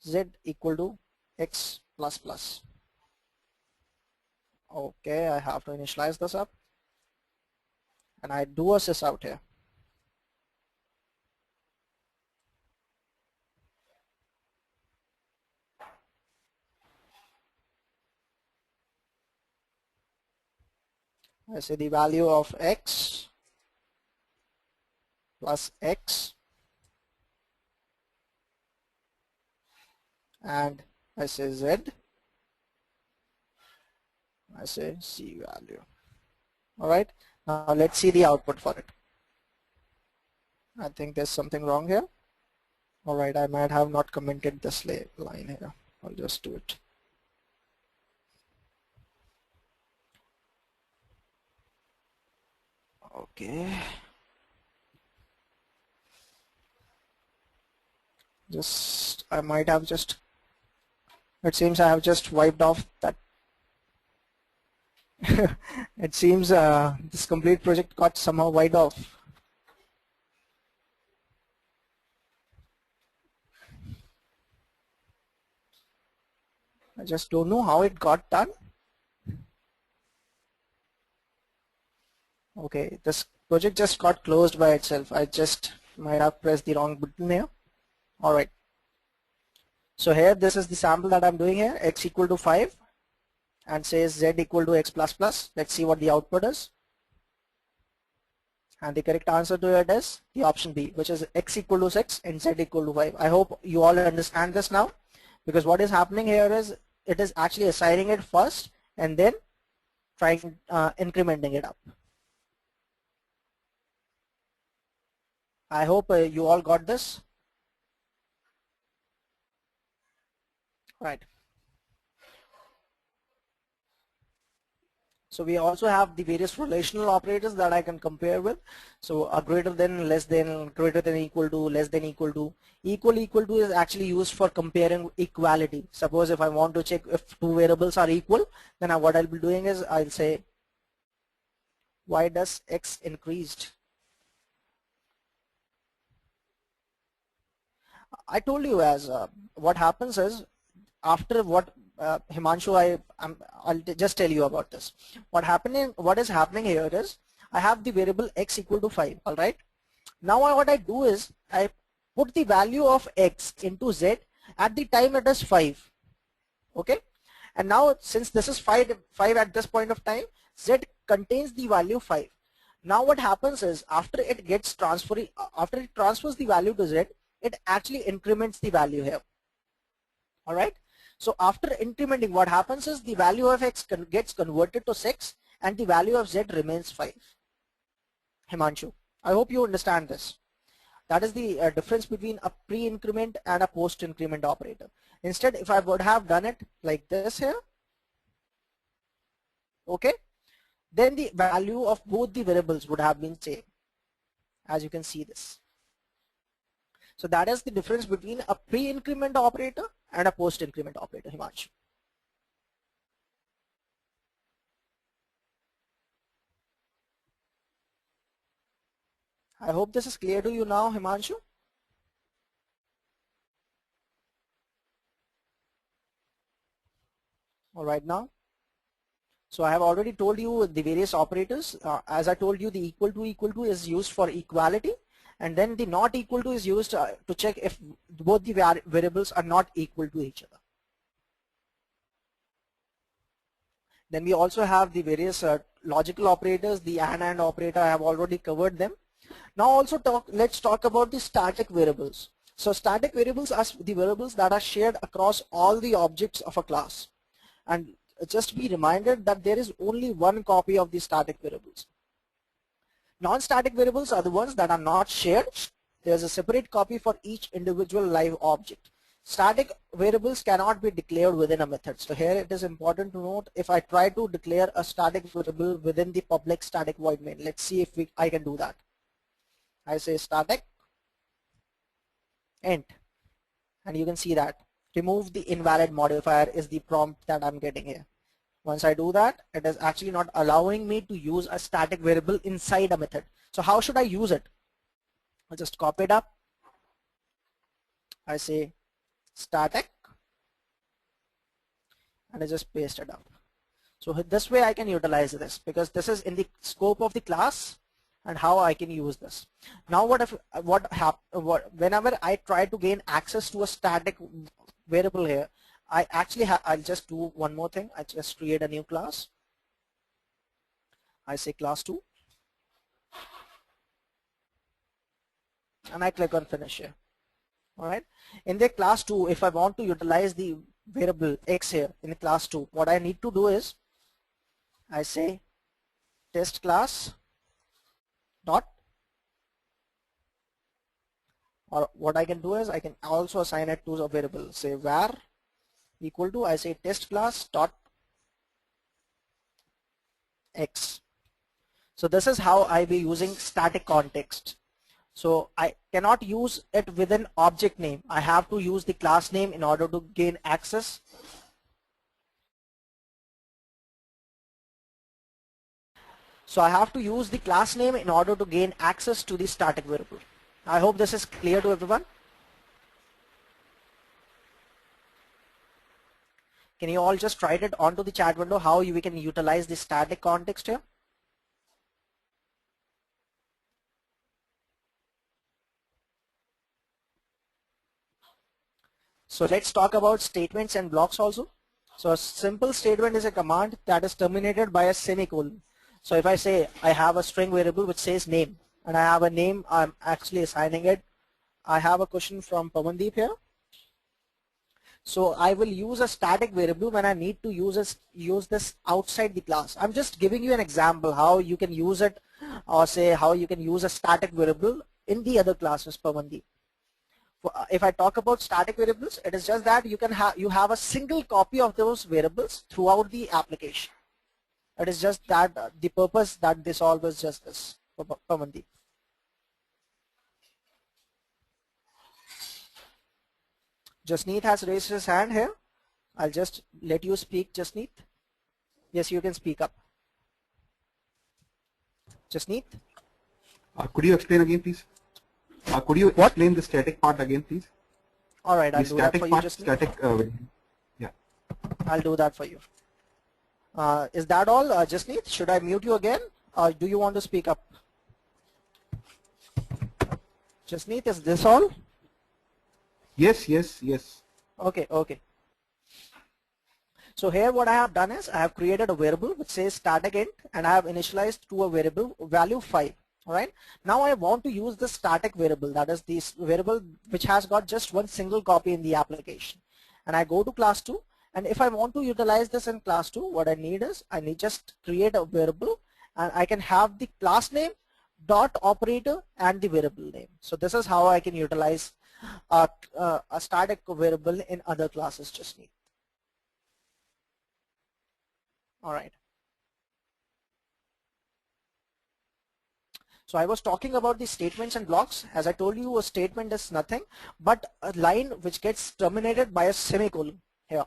z equal to x plus plus. Okay, I have to initialize this up and I do a sys out here. I say the value of x plus x and I say z, I say c value. Alright, now let's see the output for it. I think there's something wrong here. Alright, I might have not commented this line here. I'll just do it. Okay. I might have just, it seems I have just wiped off that. It seems this complete project got somehow wiped off. I just don't know how it got done. Okay, this project just got closed by itself. I just might have pressed the wrong button here. Alright. So here this is the sample that I'm doing here, x equal to 5 and says z equal to x plus plus. Let's see what the output is. And the correct answer to it is the option B, which is x equal to 6 and z equal to 5. I hope you all understand this now, because what is happening here is it is actually assigning it first and then trying incrementing it up. I hope you all got this. Right. So we also have the various relational operators that I can compare with. So a greater than, less than, greater than, equal to, less than, equal to. Equal to is actually used for comparing equality. Suppose if I want to check if two variables are equal, then what I'll be doing is I'll say why does x increased. I told you as what happens is after what Himanshu, I'll just tell you about this. What is happening here is I have the variable x equal to 5. All right. Now what I do is I put the value of x into z at the time it is 5. Okay. And now since this is 5 at this point of time, z contains the value 5. Now what happens is after it transfers the value to z, it actually increments the value here. All right. So after incrementing, what happens is the value of x gets converted to 6 and the value of z remains 5. Himanshu, I hope you understand this. That is the difference between a pre-increment and a post-increment operator. Instead, if I would have done it like this here, okay, then the value of both the variables would have been same, as you can see this. So that is the difference between a pre-increment operator and a post-increment operator, Himanshu. I hope this is clear to you now, Himanshu. All right now. So I have already told you the various operators. As I told you, the equal to is used for equality, and then the not equal to is used to check if both the variables are not equal to each other. Then we also have the various logical operators, the and operator. I have already covered them. Now also let's talk about the static variables. So static variables are the variables that are shared across all the objects of a class. And just be reminded that there is only one copy of the static variables. Non-static variables are the ones that are not shared. There's a separate copy for each individual live object. Static variables cannot be declared within a method. So here it is important to note, if I try to declare a static variable within the public static void main, let's see if I can do that. I say static int, and you can see that remove the invalid modifier is the prompt that I'm getting here. Once I do that, it is actually not allowing me to use a static variable inside a method. So how should I use it? I'll just copy it up. I say static and I just paste it up. So this way I can utilize this because this is in the scope of the class and how I can use this. Now whenever I try to gain access to a static variable here, I'll just do one more thing. I just create a new class. I say class 2 and I click on finish here. All right. In the class 2, if I want to utilize the variable x here in the class 2, what I need to do is I say test class dot, or what I can do is I can also assign it to a variable, say var equal to, I say test class dot x. So this is how I be using static context. So I cannot use it with an object name. I have to use the class name in order to gain access. So I have to use the class name in order to gain access to the static variable. I hope this is clear to everyone. Can you all just write it onto the chat window how we can utilize the static context here? So let's talk about statements and blocks also. So a simple statement is a command that is terminated by a semicolon. So if I say I have a string variable which says name and I have a name, I'm actually assigning it. I have a question from Pavandeep here. So I will use a static variable when I need to use this outside the class. I'm just giving you an example how you can use it, or say how you can use a static variable in the other classes, Pavandeep. If I talk about static variables, it is just that you have a single copy of those variables throughout the application. It is just that the purpose that this all was just this, Pavandeep. Jasneet has raised his hand here. I'll just let you speak, Jasneet. Yes, you can speak up. Jasneet? Could you explain again, please? Could you explain the static part again, please? All right, I'll do that for you, Jasneet. Static. I'll do that for you. Is that all, Jasneet? Should I mute you again, or do you want to speak up? Jasneet, is this all? Yes, yes, yes. Okay, okay. So here what I have done is I have created a variable which says static int, and I have initialized to a variable value 5. Alright. Now I want to use the static variable, that is this variable which has got just one single copy in the application. And I go to class 2, and if I want to utilize this in class 2, what I need is I need just create a variable, and I can have the class name, dot operator, and the variable name. So this is how I can utilize a static variable in other classes. Just need. All right. So I was talking about the statements and blocks. As I told you, a statement is nothing but a line which gets terminated by a semicolon here.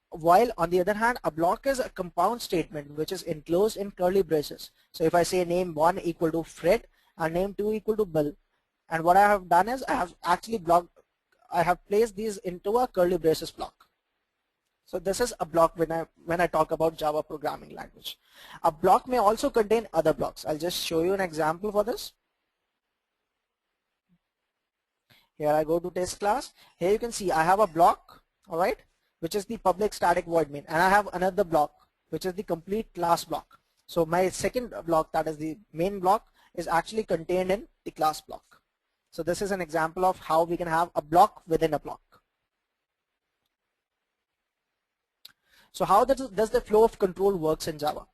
While on the other hand, a block is a compound statement which is enclosed in curly braces. So if I say name 1 equal to Fred and name 2 equal to Bill, and what I have done is I have actually I have placed these into a curly braces block. So this is a block when I talk about Java programming language. A block may also contain other blocks. I'll just show you an example for this. Here I go to test class. Here you can see I have a block, all right, which is the public static void main, and I have another block which is the complete class block. So my second block, that is the main block, is actually contained in the class block. So this is an example of how we can have a block within a block. So how does the flow of control works in Java?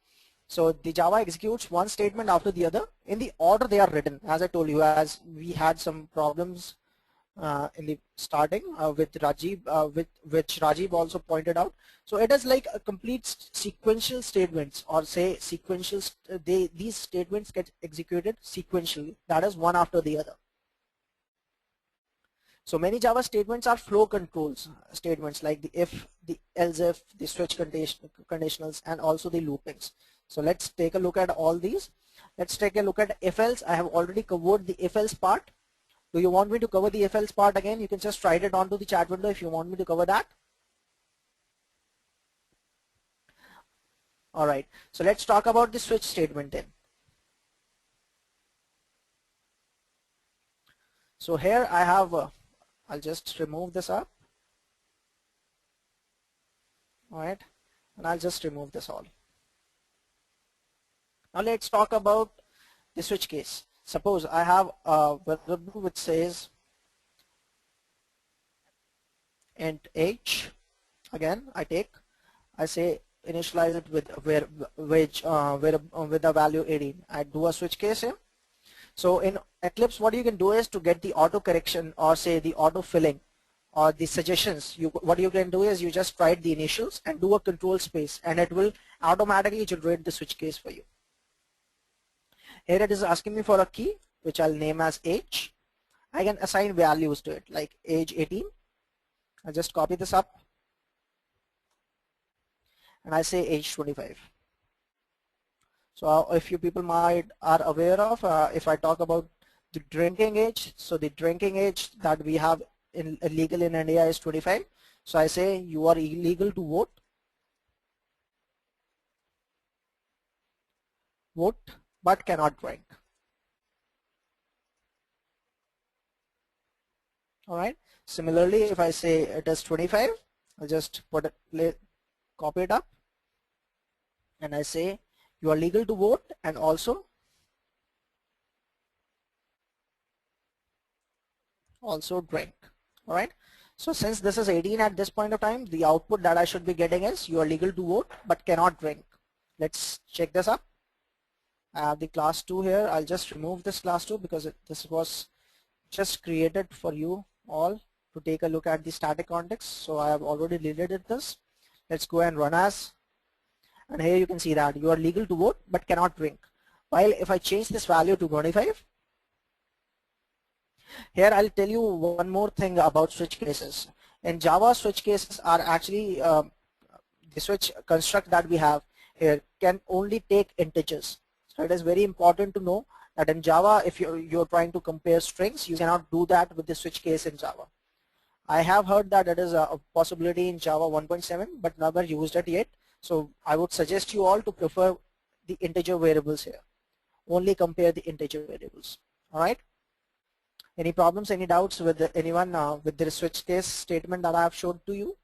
So the Java executes one statement after the other in the order they are written. As I told you, as we had some problems in the starting with Rajiv, which Rajiv also pointed out. So it is like a complete sequential statements, or say sequential. These statements get executed sequentially. That is one after the other. So many Java statements are flow controls statements, like the if, the else if, the switch conditionals, and also the loopings. So let's take a look at all these. Let's take a look at if else. I have already covered the if else part. Do you want me to cover the if else part again? You can just write it onto the chat window if you want me to cover that. All right. So let's talk about the switch statement then. So here I have I'll just remove this up. All right, and I'll just remove this all. Now let's talk about the switch case. Suppose I have a variable which says int h. Again, I say initialize it with with a value 18. I do a switch case here. So in Eclipse, what you can do is to get the auto correction, or say the auto filling, or the suggestions. What you can do is you just write the initials and do a control space, and it will automatically generate the switch case for you. Here it is asking me for a key, which I'll name as age. I can assign values to it, like age 18. I just copy this up, and I say age 25. So if you people are aware of, if I talk about the drinking age, so the drinking age that we have in legal in India is 25. So I say you are illegal to vote but cannot drink. All right. Similarly, if I say it is 25, I'll just copy it up, and I say you are legal to vote and also drink. All right. So since this is 18 at this point of time, the output that I should be getting is you are legal to vote but cannot drink. Let's check this up. I have the class 2 here. I'll just remove this class 2 because this was just created for you all to take a look at the static context. So I have already deleted this. Let's go and run as. And here you can see that you are legal to vote but cannot drink. While if I change this value to 25, here I'll tell you one more thing about switch cases. In Java, switch cases are actually the switch construct that we have here can only take integers. So it is very important to know that in Java, if you're trying to compare strings, you cannot do that with the switch case in Java. I have heard that it is a possibility in Java 1.7, but never used it yet. So I would suggest you all to prefer the integer variables here. Only compare the integer variables. All right. Any problems, any doubts with anyone with the switch case statement that I have showed to you?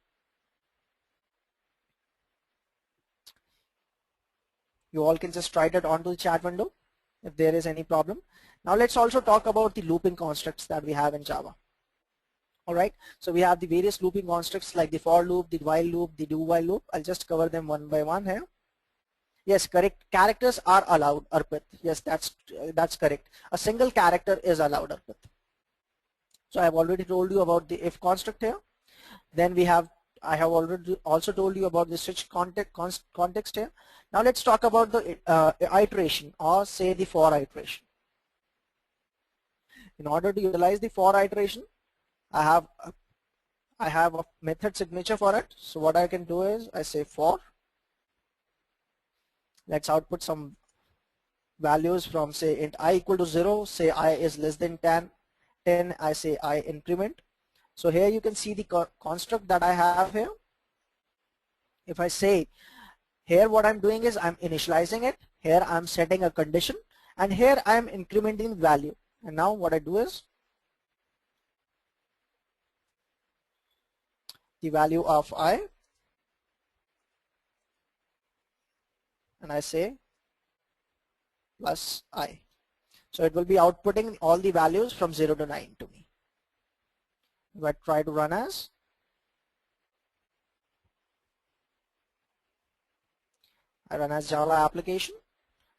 You all can just write it onto the chat window if there is any problem. Now let's also talk about the looping constructs that we have in Java. All right, so we have the various looping constructs like the for loop, the while loop, the do while loop. I'll just cover them one by one here. Yes, correct. Characters are allowed, Arpit. Yes, that's correct. A single character is allowed, Arpit. So I have already told you about the if construct here. Then I have already also told you about the switch context here. Now let's talk about the iteration, or say the for iteration. In order to utilize the for iteration, I have a method signature for it. So what I can do is I say for. Let's output some values from, say, int I equal to 0, say I is less than 10, I say I increment. So here you can see the construct that I have here. If I say here, what I'm doing is I'm initializing it. Here I'm setting a condition, and here I'm incrementing value. And now what I do is the value of I, and I say plus I. So it will be outputting all the values from 0 to 9 to me. If I try to run as, I run as Java application,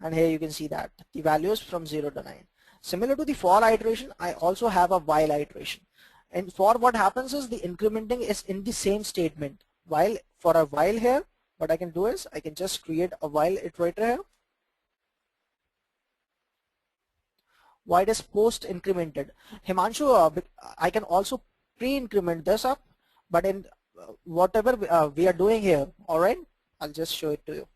and here you can see that the values from 0 to 9. Similar to the for iteration, I also have a while iteration. And for what happens is the incrementing is in the same statement. While for a while here, what I can do is I can just create a while iterator here. Why it is post incremented? Himanshu, I can also pre-increment this up, but in whatever we are doing here, all right, I'll just show it to you.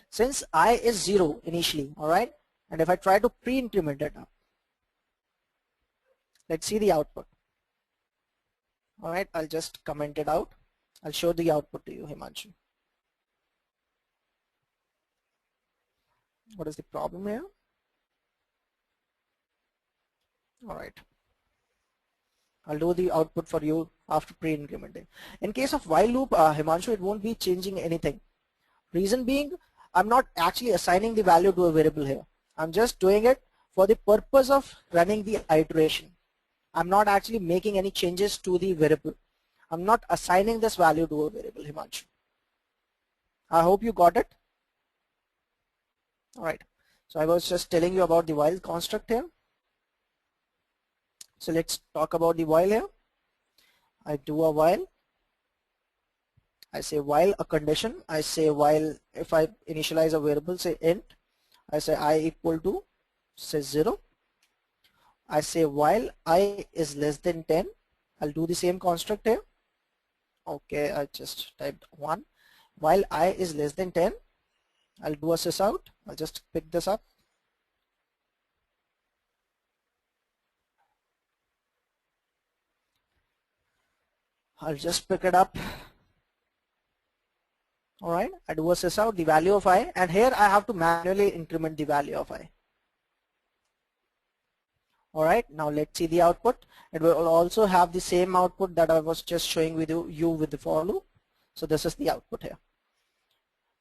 Since I is 0 initially, all right, and if I try to pre-increment it up, let's see the output. All right, I'll just comment it out. I'll show the output to you, Himanshu. What is the problem here? All right, I'll do the output for you after pre-incrementing. In case of while loop, Himanshu, it won't be changing anything. Reason being, I'm not actually assigning the value to a variable here. I'm just doing it for the purpose of running the iteration. I'm not actually making any changes to the variable. I'm not assigning this value to a variable, Himanshu. I hope you got it. All right. So I was just telling you about the while construct here. So let's talk about the while here. I do a while. I say while a condition. I say while if I initialize a variable, say int, I say I equal to, say 0. I say while I is less than 10. I'll do the same construct here. Okay, I just typed 1. While I is less than 10, I'll do a sys out. I'll just pick this up. I'll just pick it up. All right, I do a sys out the value of I, and here I have to manually increment the value of I. All right, now let's see the output. It will also have the same output that I was just showing with you with the for loop. So this is the output here.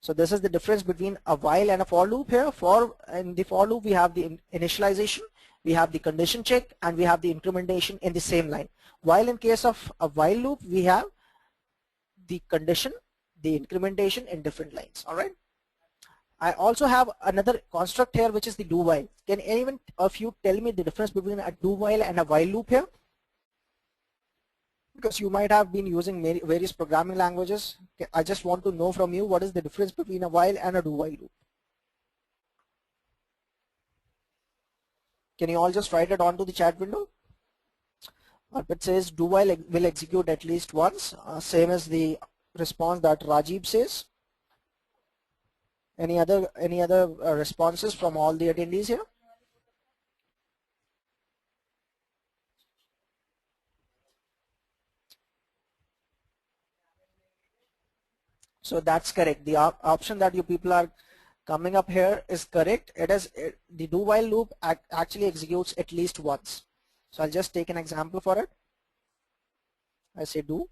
So this is the difference between a while and a for loop here. In the for loop we have the initialization, we have the condition check, and we have the incrementation in the same line. While in case of a while loop we have the condition, the incrementation in different lines. All right. I also have another construct here which is the do while. Can anyone of you tell me the difference between a do while and a while loop here? Because you might have been using various programming languages. I just want to know from you what is the difference between a while and a do while loop. Can you all just write it onto the chat window? It says do while will execute at least once, same as the response that Rajiv says. Any other responses from all the attendees here? So that's correct. The option that you people are coming up here is correct. The do while loop actually executes at least once. So I'll just take an example for it. I say do.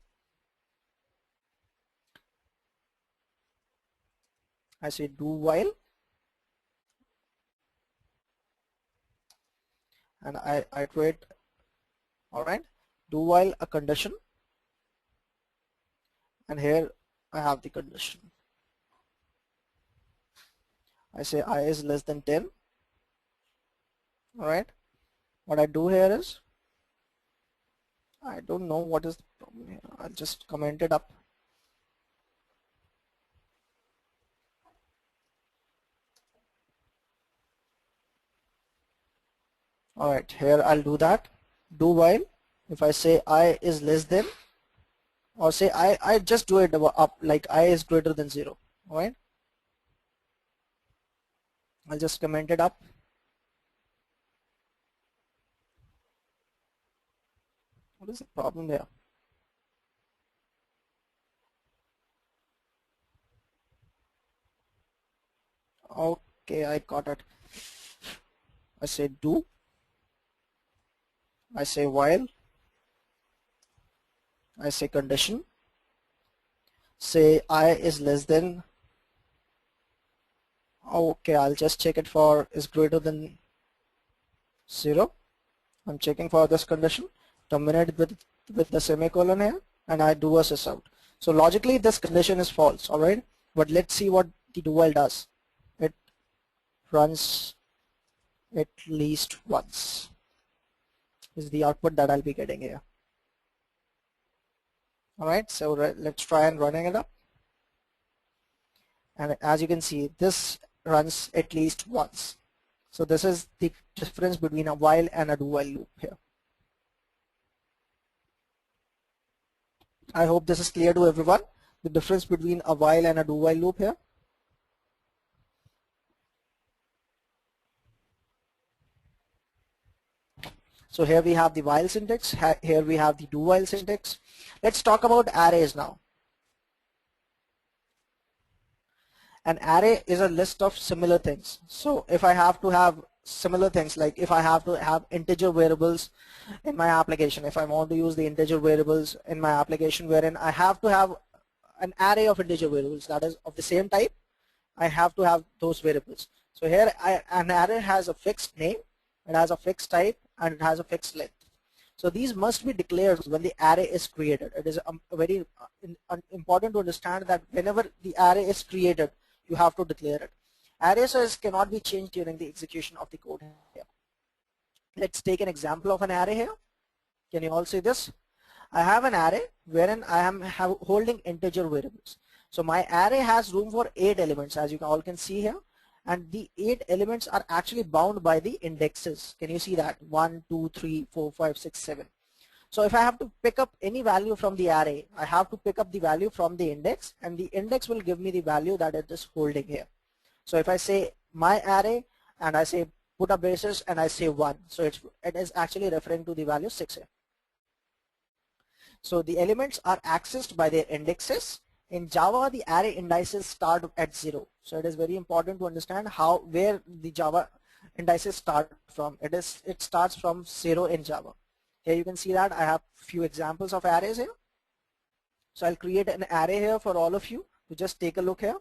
I say do while, and I iterate. All right, do while a condition, and here I have the condition. I say I is less than 10. All right, what I do here is, I don't know what is the problem here. I'll just comment it up. All right, here I'll do that. Do while, if I say I is less than, or say I just do it up like I is greater than 0. All right, I'll just comment it up. What is the problem there? Okay, I got it. I say do. I say while. I say condition. Say I is less than. Okay, I'll just check it for is greater than 0. I'm checking for this condition. Terminate with the semicolon here, and I do a sysout. So logically this condition is false. All right, but let's see what the do while does. It runs at least once is the output that I'll be getting here. All right, so let's try and running it up, and as you can see, this runs at least once. So this is the difference between a while and a do while loop here. I hope this is clear to everyone, the difference between a while and a do while loop here. So here we have the while syntax, here we have the do while syntax. Let's talk about arrays now. An array is a list of similar things. So if I have to have similar things, like if I have to have integer variables in my application, if I want to use the integer variables in my application wherein I have to have an array of integer variables that is of the same type, I have to have those variables. So here an array has a fixed name, it has a fixed type, and it has a fixed length. So these must be declared when the array is created. It is very important to understand that whenever the array is created, you have to declare it. Array size cannot be changed during the execution of the code here. Let's take an example of an array here. Can you all see this? I have an array wherein I am holding integer variables. So my array has room for 8 elements, as you all can see here, and the 8 elements are actually bound by the indexes. Can you see that? 1, 2, 3, 4, 5, 6, 7. So if I have to pick up any value from the array, I have to pick up the value from the index, and the index will give me the value that it is holding here. So if I say my array and I say put a braces and I say 1, so it is actually referring to the value 6 here. So the elements are accessed by their indexes. In Java, the array indices start at 0. So it is very important to understand where the Java indices start from. It starts from 0 in Java. Here you can see that I have few examples of arrays here. So I'll create an array here for all of you to just take a look here.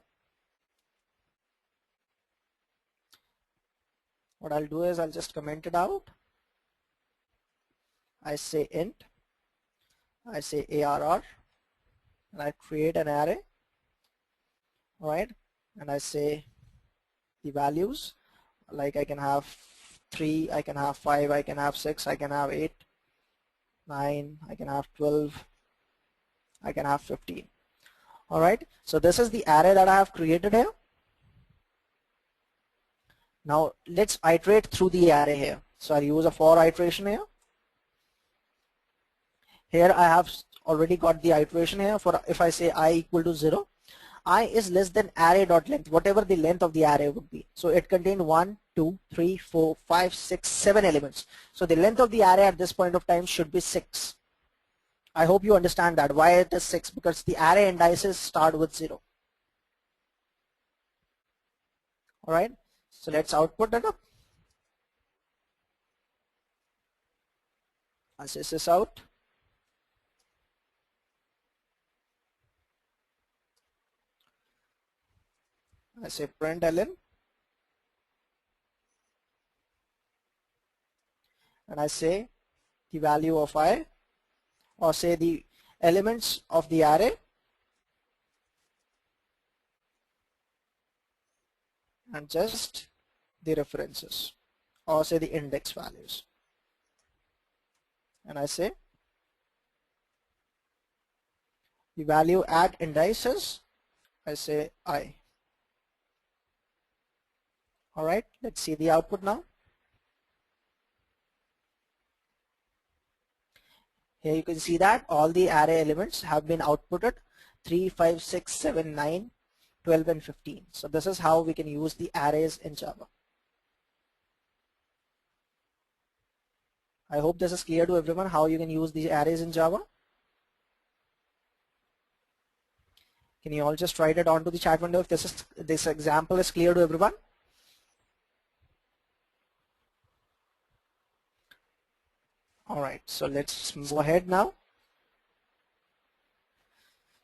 What I'll do is I'll just comment it out. I say int, I say ARR, and I create an array. All right, and I say the values, like I can have 3, I can have 5, I can have 6, I can have 8, 9, I can have 12, I can have 15. All right, so this is the array that I have created here. Now let's iterate through the array here. So I'll use a for iteration here. Here I have already got the iteration here. For if I say I equal to 0, I is less than array dot length, whatever the length of the array would be. So it contained 1, 2, 3, 4, 5, 6, 7 elements. So the length of the array at this point of time should be 6. I hope you understand that. Why it is 6? Because the array indices start with 0. Alright, so let's output that up. Assess this out. I say println and I say the value of I, or say the elements of the array, and just the references, or say the index values, and I say the value at indices, I say I. Alright, let's see the output now. Here you can see that all the array elements have been outputted 3, 5, 6, 7, 9, 12 and 15. So this is how we can use the arrays in Java. I hope this is clear to everyone how you can use the arrays in Java. Can you all just write it onto the chat window if this example is clear to everyone? Alright, so let's move ahead now.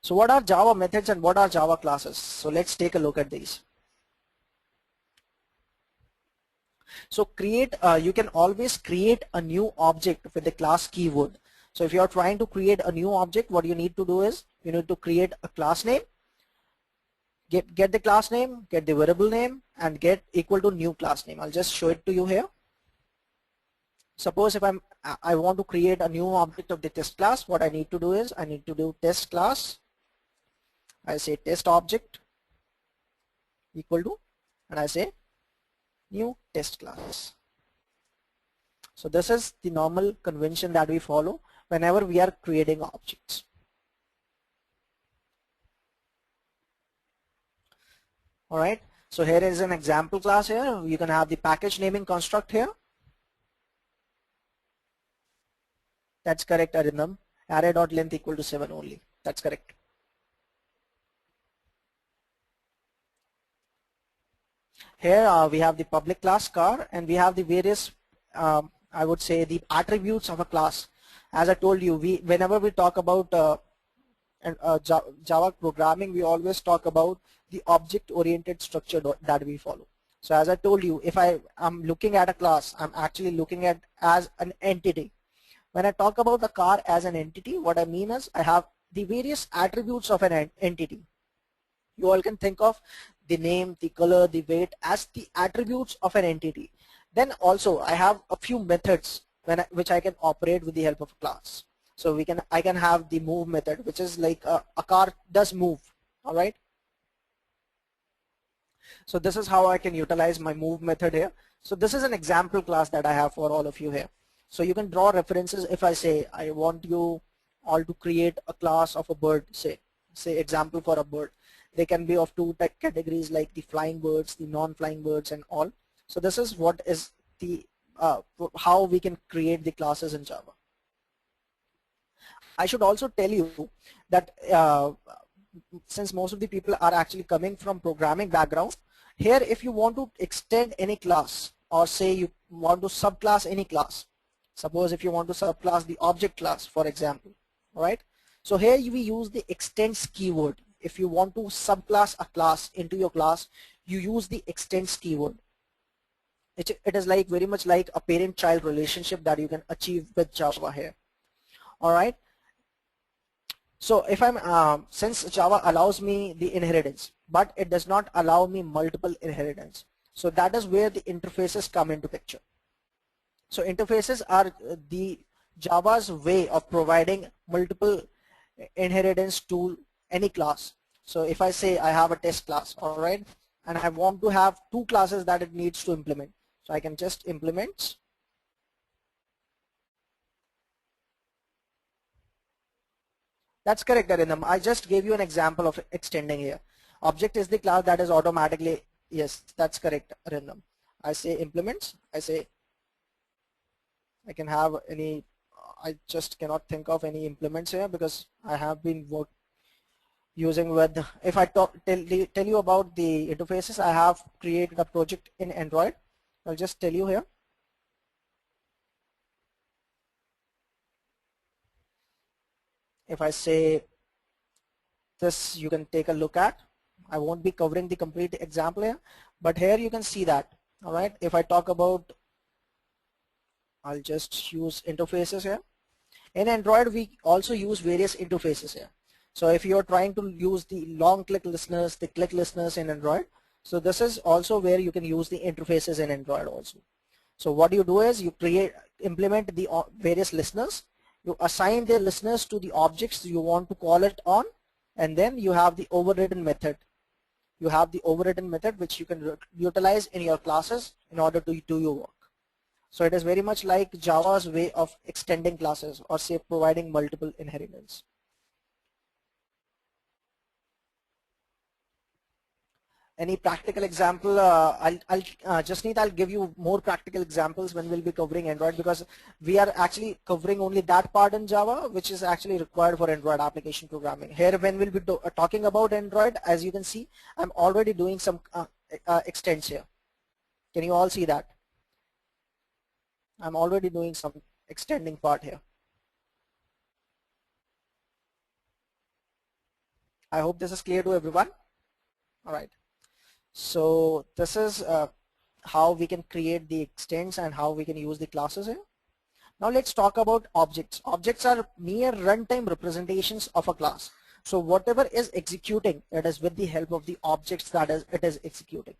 So what are Java methods and what are Java classes? So let's take a look at these. So you can always create a new object with the class keyword. So if you are trying to create a new object, what you need to do is you need to create a class name, get the class name, get the variable name, and get equal to new class name. I'll just show it to you here. Suppose if I want to create a new object of the test class, what I need to do is I need to do test class. I say test object equal to, and I say new test class. So this is the normal convention that we follow whenever we are creating objects. Alright, so here is an example class here. You can have the package naming construct here. That's correct, Arindam. Array.length equal to 7 only. That's correct. Here we have the public class car, and we have the various I would say the attributes of a class. As I told you, whenever we talk about Java programming, we always talk about the object-oriented structure that we follow. So as I told you, if I am looking at a class, I'm actually looking at as an entity. When I talk about a car as an entity, what I mean is I have the various attributes of an entity. You all can think of the name, the color, the weight as the attributes of an entity. Then also I have a few methods which I can operate with the help of a class. So I can have the move method, which is like a car does move. All right. So this is how I can utilize my move method here. So this is an example class that I have for all of you here. So you can draw references. If I say I want you all to create a class of a bird, say example for a bird. They can be of two categories, like the flying birds, the non-flying birds, and all. So this is what is the how we can create the classes in Java. I should also tell you that since most of the people are actually coming from programming background, here if you want to extend any class, or say you want to subclass any class, suppose if you want to subclass the object class, for example, right? So here we use the extends keyword. If you want to subclass a class into your class, you use the extends keyword. It is like very much like a parent-child relationship that you can achieve with Java here. All right. So if I'm since Java allows me the inheritance, but it does not allow me multiple inheritance. So that is where the interfaces come into picture. So interfaces are the Java's way of providing multiple inheritance to any class. So if I say I have a test class, all right, and I want to have two classes that it needs to implement, so I can just implement. That's correct, Arindam. I just gave you an example of extending here. Object is the class that is automatically, yes, that's correct, Arindam. I say implements, I say I can have any, I just cannot think of any implements here because I have been using with, if I tell you about the interfaces, I have created a project in Android. I'll just tell you here. If I say this, you can take a look at. I won't be covering the complete example here, but here you can see that. All right. If I talk about, I'll just use interfaces here. In Android, we also use various interfaces here. So if you're trying to use the long click listeners, the click listeners in Android, so this is also where you can use the interfaces in Android also. So what you do is you implement the various listeners, you assign the listeners to the objects you want to call it on, and then you have the overridden method. You have the overridden method which you can utilize in your classes in order to do your work. So it is very much like Java's way of extending classes, or say providing multiple inheritance. Any practical example? I'll give you more practical examples when we'll be covering Android, because we are actually covering only that part in Java which is actually required for Android application programming. Here when we'll be talking about Android, as you can see, I'm already doing some extents here. Can you all see that? I'm already doing some extending part here. I hope this is clear to everyone. All right. So this is how we can create the extents and how we can use the classes here. Now let's talk about objects. Objects are mere runtime representations of a class. So whatever is executing, it is with the help of the objects that it is executing.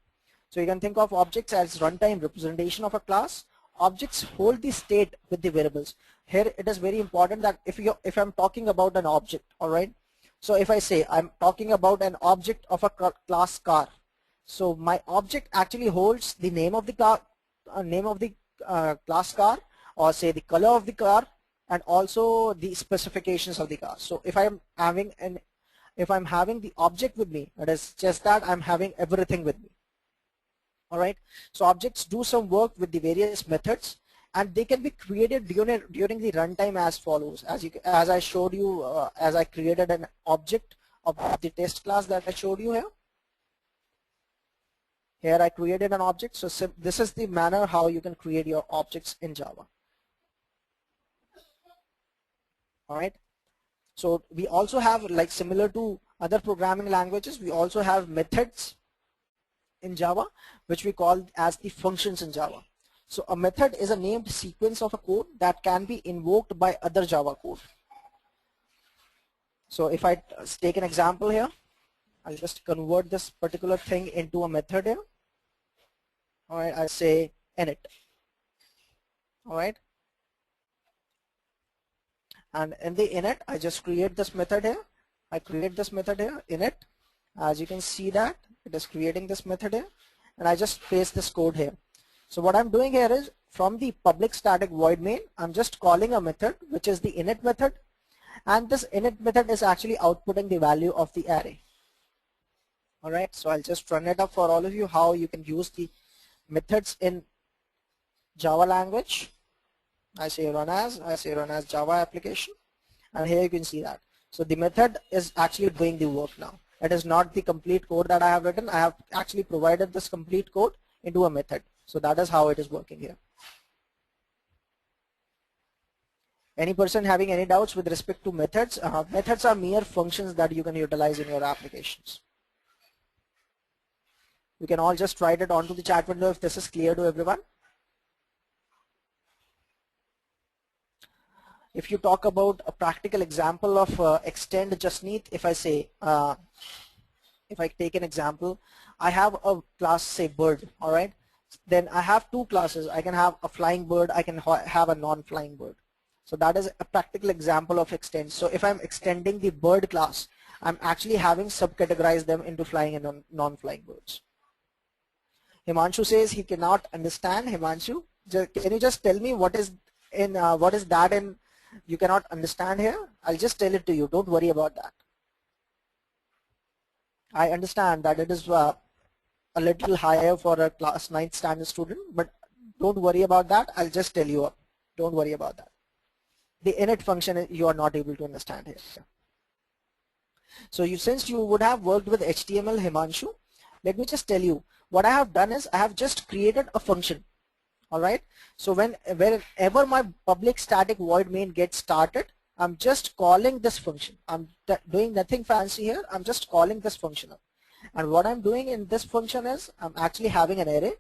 So you can think of objects as runtime representation of a class. Objects hold the state with the variables. Here it is very important that if I'm talking about an object, all right. So if I say I'm talking about an object of a class car, so my object actually holds the name of the car, class car, or say the color of the car, and also the specifications of the car. So if I'm having the object with me, it is just that I'm having everything with me. All right. So objects do some work with the various methods, and they can be created during the runtime as follows. As I showed you, as I created an object of the test class that I showed you here. Here I created an object. So this is the manner how you can create your objects in Java. All right. So we also have, like similar to other programming languages, we also have methods in Java, which we call as the functions in Java. So a method is a named sequence of a code that can be invoked by other Java code. So if I take an example here, I'll just convert this particular thing into a method here. All right, I say init. All right. And in the init, I just create this method here. I create this method here, init. As you can see that it is creating this method here, and I just paste this code here. So what I'm doing here is, from the public static void main, I'm just calling a method which is the init method, and this init method is actually outputting the value of the array. All right, so I'll just run it up for all of you how you can use the methods in Java language. I say run as Java application, and here you can see that. So the method is actually doing the work now. It is not the complete code that I have written. I have actually provided this complete code into a method. So that is how it is working here. Any person having any doubts with respect to methods? Methods are mere functions that you can utilize in your applications. You can all just write it onto the chat window if this is clear to everyone. If you talk about a practical example of extend Jasneet, if I say, if I take an example, I have a class, say bird, all right? Then I have two classes. I can have a flying bird, I can have a non-flying bird. So that is a practical example of extend. So if I'm extending the bird class, I'm actually having subcategorized them into flying and non-flying birds. Himanshu says he cannot understand. Himanshu, can you just tell me what is that in you cannot understand here? I'll just tell it to you. Don't worry about that. I understand that it is a little higher for a class 9th standard student, but don't worry about that. I'll just tell you. Don't worry about that. The init function you are not able to understand here. So since you would have worked with HTML, Himanshu, let me just tell you what I have done is I have just created a function. All right. So whenever my public static void main gets started, I'm just calling this function. I'm doing nothing fancy here. I'm just calling this function up. And what I'm doing in this function is I'm actually having an array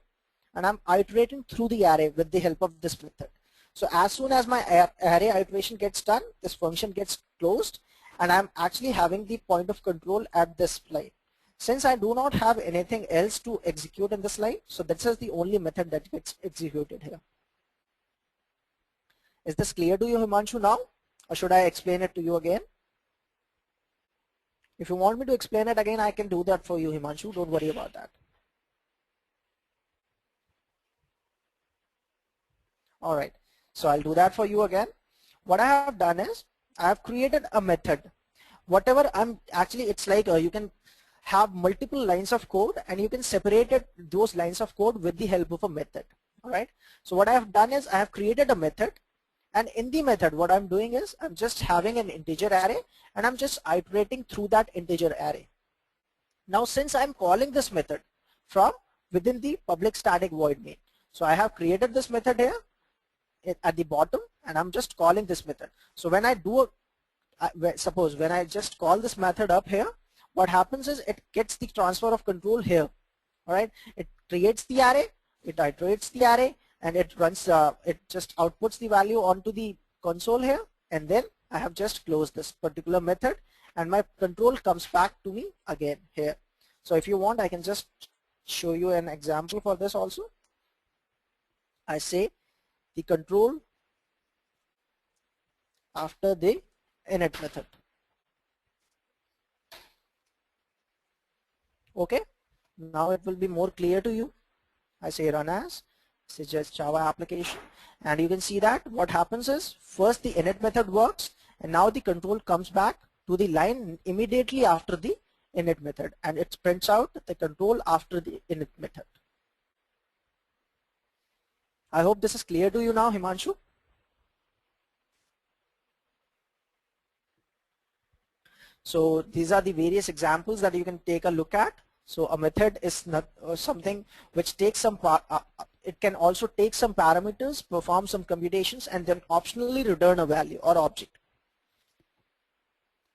and I'm iterating through the array with the help of this method. So as soon as my array iteration gets done, this function gets closed and I'm actually having the point of control at this line. Since I do not have anything else to execute in this line, so this is the only method that gets executed here. Is this clear to you, Himanshu, now? Or should I explain it to you again? If you want me to explain it again, I can do that for you, Himanshu. Don't worry about that. All right. So I'll do that for you again. What I have done is I have created a method. Whatever it's like you can have multiple lines of code and you can separate those lines of code with the help of a method. All right. So what I have done is I have created a method, and in the method what I'm doing is I'm just having an integer array and I'm just iterating through that integer array. Now since I'm calling this method from within the public static void main, so I have created this method here at the bottom and I'm just calling this method. So when I do suppose when I just call this method up here, what happens is it gets the transfer of control here. All right, it creates the array, it iterates the array, and it runs it just outputs the value onto the console here, and then I have just closed this particular method and my control comes back to me again here. So if you want, I can just show you an example for this also. I say the control after the init method. Okay, now it will be more clear to you. I say run as suggest Java application, and you can see that what happens is first the init method works and now the control comes back to the line immediately after the init method and it prints out the control after the init method. I hope this is clear to you now, Himanshu. So these are the various examples that you can take a look at. So a method is not something which takes some it can also take some parameters, perform some computations, and then optionally return a value or object.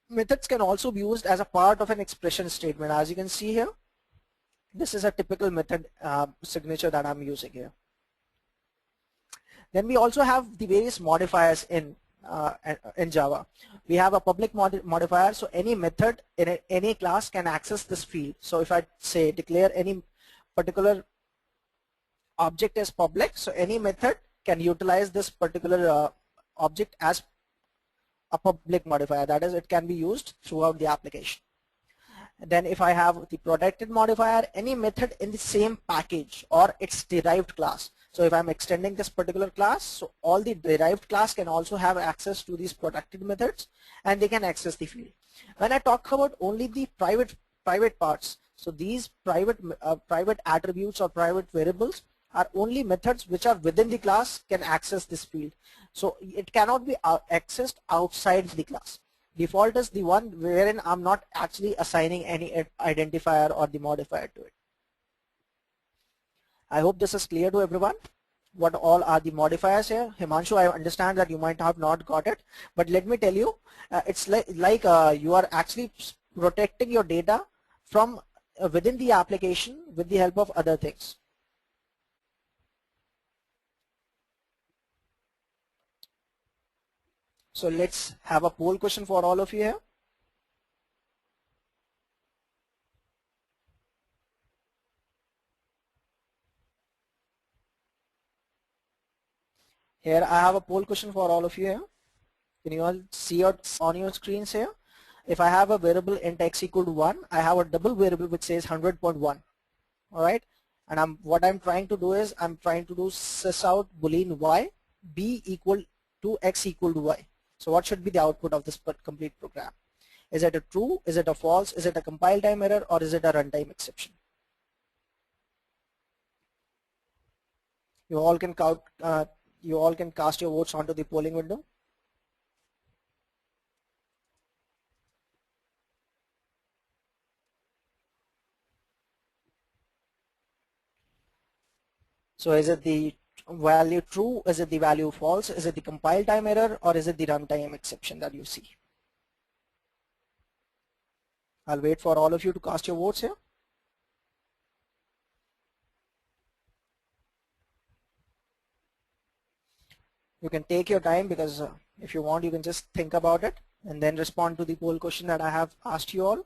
Methods can also be used as a part of an expression statement. As you can see here, this is a typical method signature that I'm using here. Then we also have the various modifiers in Java. We have a public modifier, so any method in any class can access this field. So if I say declare any particular object as public, so any method can utilize this particular object as a public modifier. That is, it can be used throughout the application. And then if I have the protected modifier, any method in the same package or its derived class. So if I'm extending this particular class, so all the derived class can also have access to these protected methods and they can access the field. When I talk about only the private parts, so these private attributes or private variables are only methods which are within the class can access this field. So it cannot be accessed outside the class. Default is the one wherein I'm not actually assigning any identifier or the modifier to it. I hope this is clear to everyone. What all are the modifiers here? Himanshu, I understand that you might have not got it, but let me tell you, it's like you are actually protecting your data from within the application with the help of other things. So let's have a poll question for all of you here. Here I have a poll question for all of you here. Can you all see it on your screens here? If I have a variable int x equal to 1, I have a double variable which says 100.1. All right, and what I'm trying to do is I'm trying to do sys out boolean y b equal to x equal to y. So what should be the output of this complete program? Is it a true? Is it a false? Is it a compile time error, or is it a runtime exception? You all can count. You all can cast your votes onto the polling window. So is it the value true? Is it the value false? Is it the compile time error, or is it the runtime exception that you see? I'll wait for all of you to cast your votes here. You can take your time, because if you want, you can just think about it and then respond to the poll question that I have asked you all.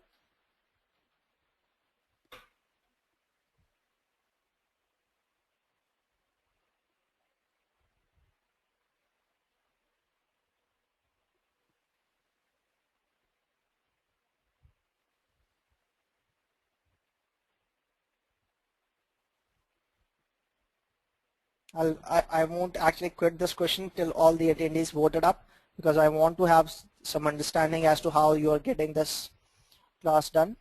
I won't actually quit this question till all the attendees voted up, because I want to have some understanding as to how you are getting this class done.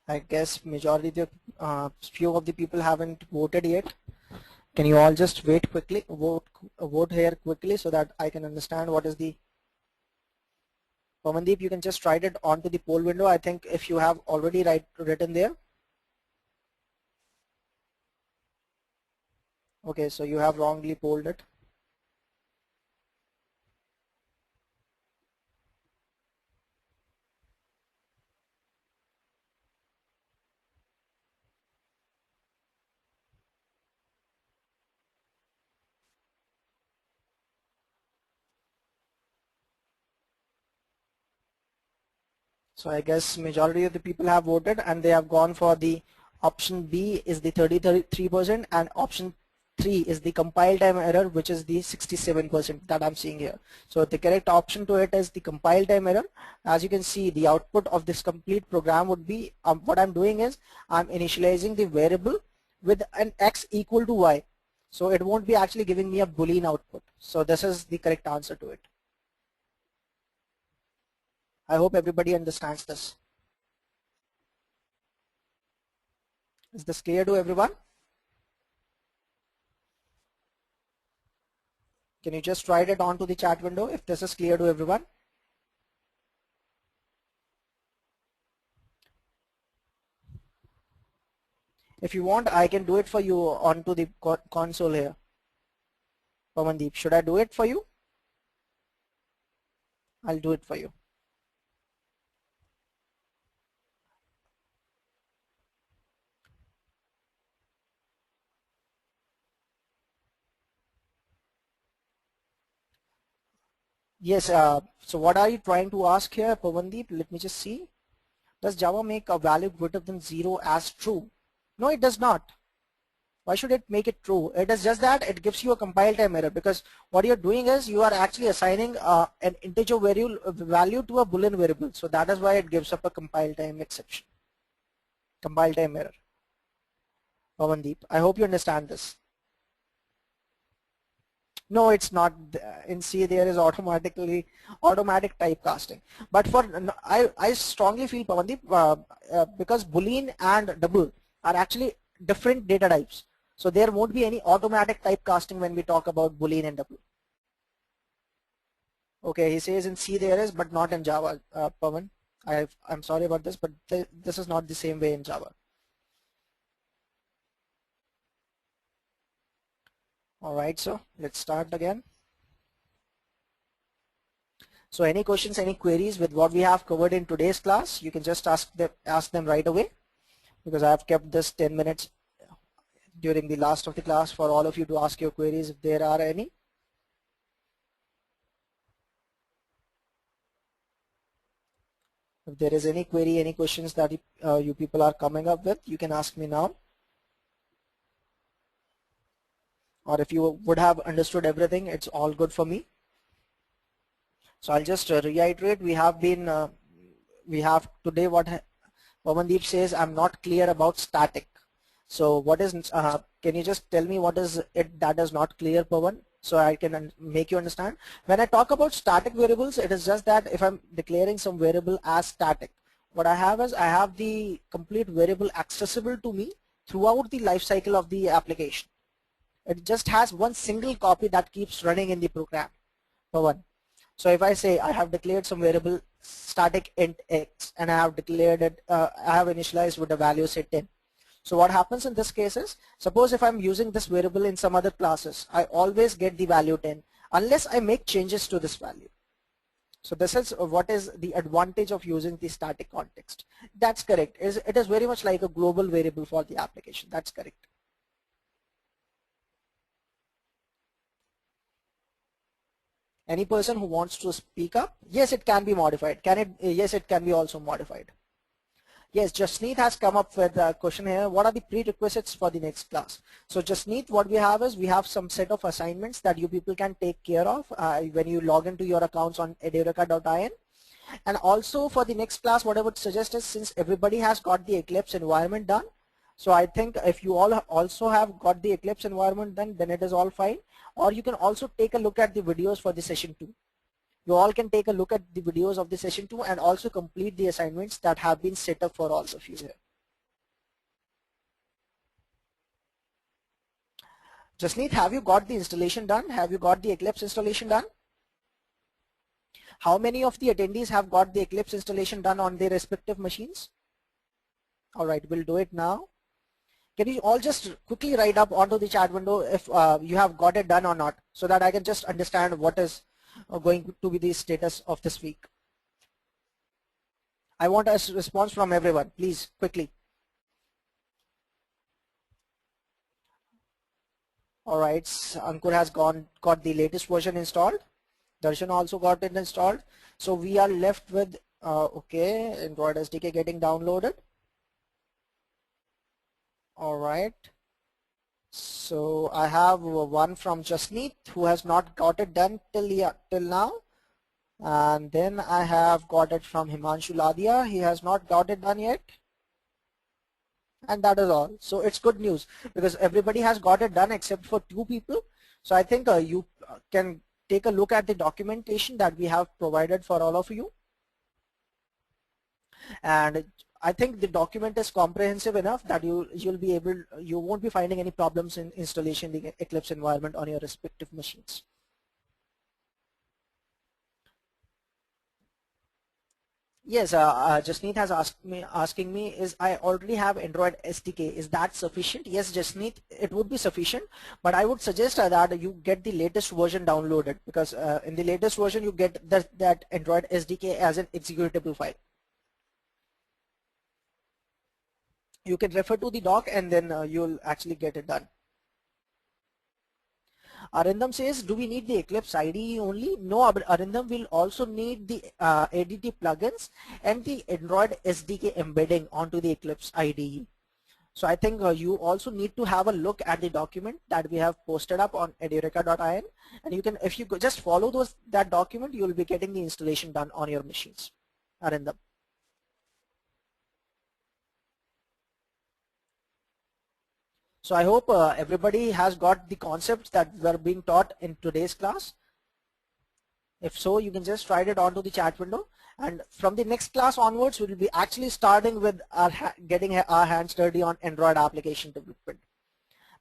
I guess majority of few of the people haven't voted yet. Can you all just wait quickly, vote here quickly, so that I can understand what is the. Pamandeep, you can just write it onto the poll window. I think if you have already written there. Okay, so you have wrongly polled it. So I guess majority of the people have voted, and they have gone for the option B is the 33%, and option 3 is the compile time error, which is the 67% that I'm seeing here. So the correct option to it is the compile time error. As you can see, the output of this complete program would be, what I'm doing is I'm initializing the variable with an x equal to y. So it won't be actually giving me a Boolean output. So this is the correct answer to it. I hope everybody understands this. Is this clear to everyone? Can you just write it onto the chat window if this is clear to everyone? If you want, I can do it for you onto the console here. Pamandeep, should I do it for you? I'll do it for you. Yes, so what are you trying to ask here, Pamandeep? Let me just see. Does Java make a value greater than 0 as true? No, it does not. Why should it make it true? It is just that it gives you a compile time error, because what you're doing is you are actually assigning an integer value to a Boolean variable. So that is why it gives up a compile time exception. Compile time error. Pamandeep, I hope you understand this. No, it's not. In C there is automatic typecasting. But for I strongly feel, Pavandeep, because Boolean and double are actually different data types. So there won't be any automatic typecasting when we talk about Boolean and double. Okay, he says in C there is, but not in Java, Pavan. I'm sorry about this, but this is not the same way in Java. All right, so let's start again. So any questions, any queries with what we have covered in today's class, you can just ask them right away, because I have kept this 10 minutes during the last of the class for all of you to ask your queries if there are any. If there is any query, any questions that you people are coming up with, you can ask me now. Or if you would have understood everything, it's all good for me. So I'll just reiterate, we have today what Pavandeep says, I'm not clear about static. So what is, can you just tell me what is it that is not clear, Pavan, so I can make you understand? When I talk about static variables, it is just that if I'm declaring some variable as static, what I have is I have the complete variable accessible to me throughout the life cycle of the application. It just has one single copy that keeps running in the program, Pavan. So if I say I have declared some variable static int x and I have declared it, I have initialized with the value say 10. So what happens in this case is, suppose if I'm using this variable in some other classes, I always get the value 10 unless I make changes to this value. So this is what is the advantage of using the static context. That's correct. It is very much like a global variable for the application. That's correct. Any person who wants to speak up? Yes, it can be modified. Can it? Yes, it can be also modified. Yes, Jasneet has come up with a question here. What are the prerequisites for the next class? So Jasneet, what we have is we have some set of assignments that you people can take care of when you log into your accounts on edureka.in. And also for the next class, what I would suggest is, since everybody has got the Eclipse environment done, so I think if you all also have got the Eclipse environment done, then it is all fine. Or you can also take a look at the videos for the session 2. You all can take a look at the videos of the session 2 and also complete the assignments that have been set up for all of you here. Jasneet, have you got the installation done? Have you got the Eclipse installation done? How many of the attendees have got the Eclipse installation done on their respective machines? All right, we'll do it now. Can you all just quickly write up onto the chat window if you have got it done or not, so that I can just understand what is going to be the status of this week. I want a response from everyone, please, quickly. All right, Ankur has got the latest version installed. Darshan also got it installed. So we are left with, okay, Android SDK getting downloaded. All right. So I have one from Jasneet who has not got it done till now. And then I have got it from Himanshu Ladia. He has not got it done yet. And that is all. So it's good news because everybody has got it done except for 2 people. So I think you can take a look at the documentation that we have provided for all of you. And I think the document is comprehensive enough that you won't be finding any problems in installation the Eclipse environment on your respective machines. Yes, Jasneet has asking me, is I already have Android SDK, is that sufficient? Yes, Jasneet, it would be sufficient, but I would suggest that you get the latest version downloaded, because in the latest version you get that Android SDK as an executable file. You can refer to the doc and then you'll actually get it done. Arindam says, do we need the Eclipse IDE only? No, Arindam will also need the ADT plugins and the Android SDK embedding onto the Eclipse IDE. So I think you also need to have a look at the document that we have posted up on edureka.in, and you can, if you just follow that document, you will be getting the installation done on your machines. Arindam. So I hope everybody has got the concepts that were being taught in today's class. If so, you can just write it onto the chat window, and from the next class onwards, we will be actually starting with getting our hands dirty on Android application development,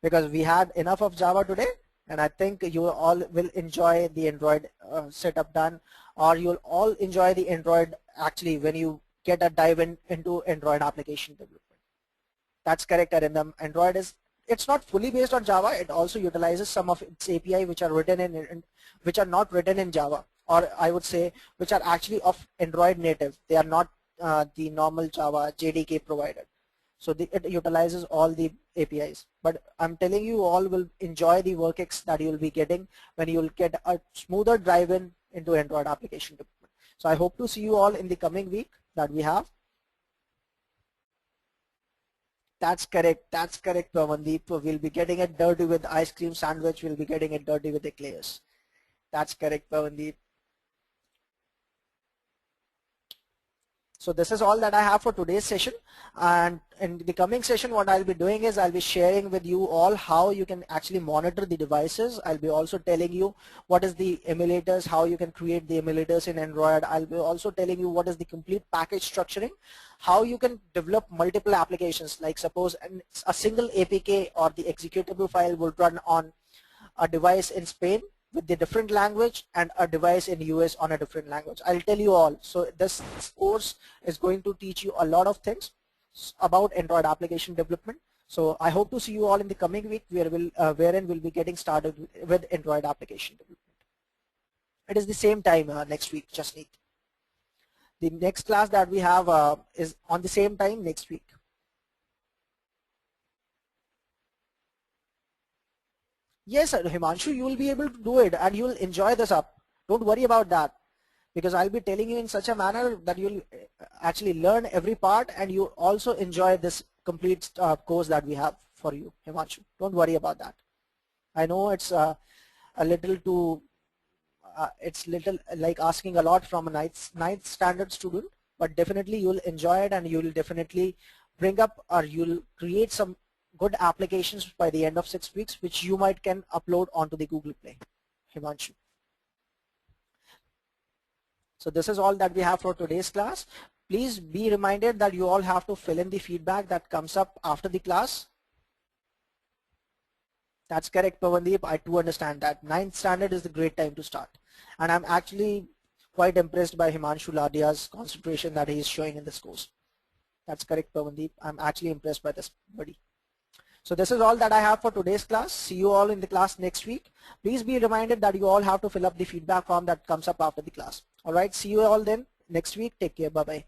because we had enough of Java today, and I think you all will enjoy the Android setup done, or you'll all enjoy the Android actually when you get a dive into Android application development. That's correct, Arindam. Android it's not fully based on Java. It also utilizes some of its API which are written which are not written in Java, or I would say which are actually of Android native. They are not the normal Java JDK provided. So it utilizes all the APIs. But I'm telling you, all will enjoy the workx that you will be getting when you will get a smoother drive-in into Android application development. So I hope to see you all in the coming week that we have. That's correct. That's correct, Pavandeep. We'll be getting it dirty with ice cream sandwich. We'll be getting it dirty with eclairs. That's correct, Pavandeep. So this is all that I have for today's session, and in the coming session what I'll be doing is I'll be sharing with you all how you can actually monitor the devices. I'll be also telling you what is the emulators, how you can create the emulators in Android. I'll be also telling you what is the complete package structuring, how you can develop multiple applications, like suppose a single APK or the executable file will run on a device in Spain, with the different language and a device in US on a different language. I'll tell you all. So this course is going to teach you a lot of things about Android application development. So I hope to see you all in the coming week wherein we'll be getting started with Android application development. It is the same time next week, Jasneet. The next class that we have is on the same time next week. Yes, sir, Himanshu, you will be able to do it and you will enjoy this up. Don't worry about that, because I'll be telling you in such a manner that you'll actually learn every part and you also enjoy this complete course that we have for you, Himanshu. Don't worry about that. I know it's a little too, it's little like asking a lot from a ninth standard student, but definitely you'll enjoy it and you'll definitely bring up or you'll create some good applications by the end of 6 weeks, which you might can upload onto the Google Play, Himanshu. So this is all that we have for today's class. Please be reminded that you all have to fill in the feedback that comes up after the class. That's correct, Pavandeep. I too understand that. 9th standard is the great time to start. And I'm actually quite impressed by Himanshu Ladia's concentration that he is showing in this course. That's correct, Pavandeep. I'm actually impressed by this buddy. So this is all that I have for today's class. See you all in the class next week. Please be reminded that you all have to fill up the feedback form that comes up after the class. All right. See you all then next week. Take care. Bye-bye.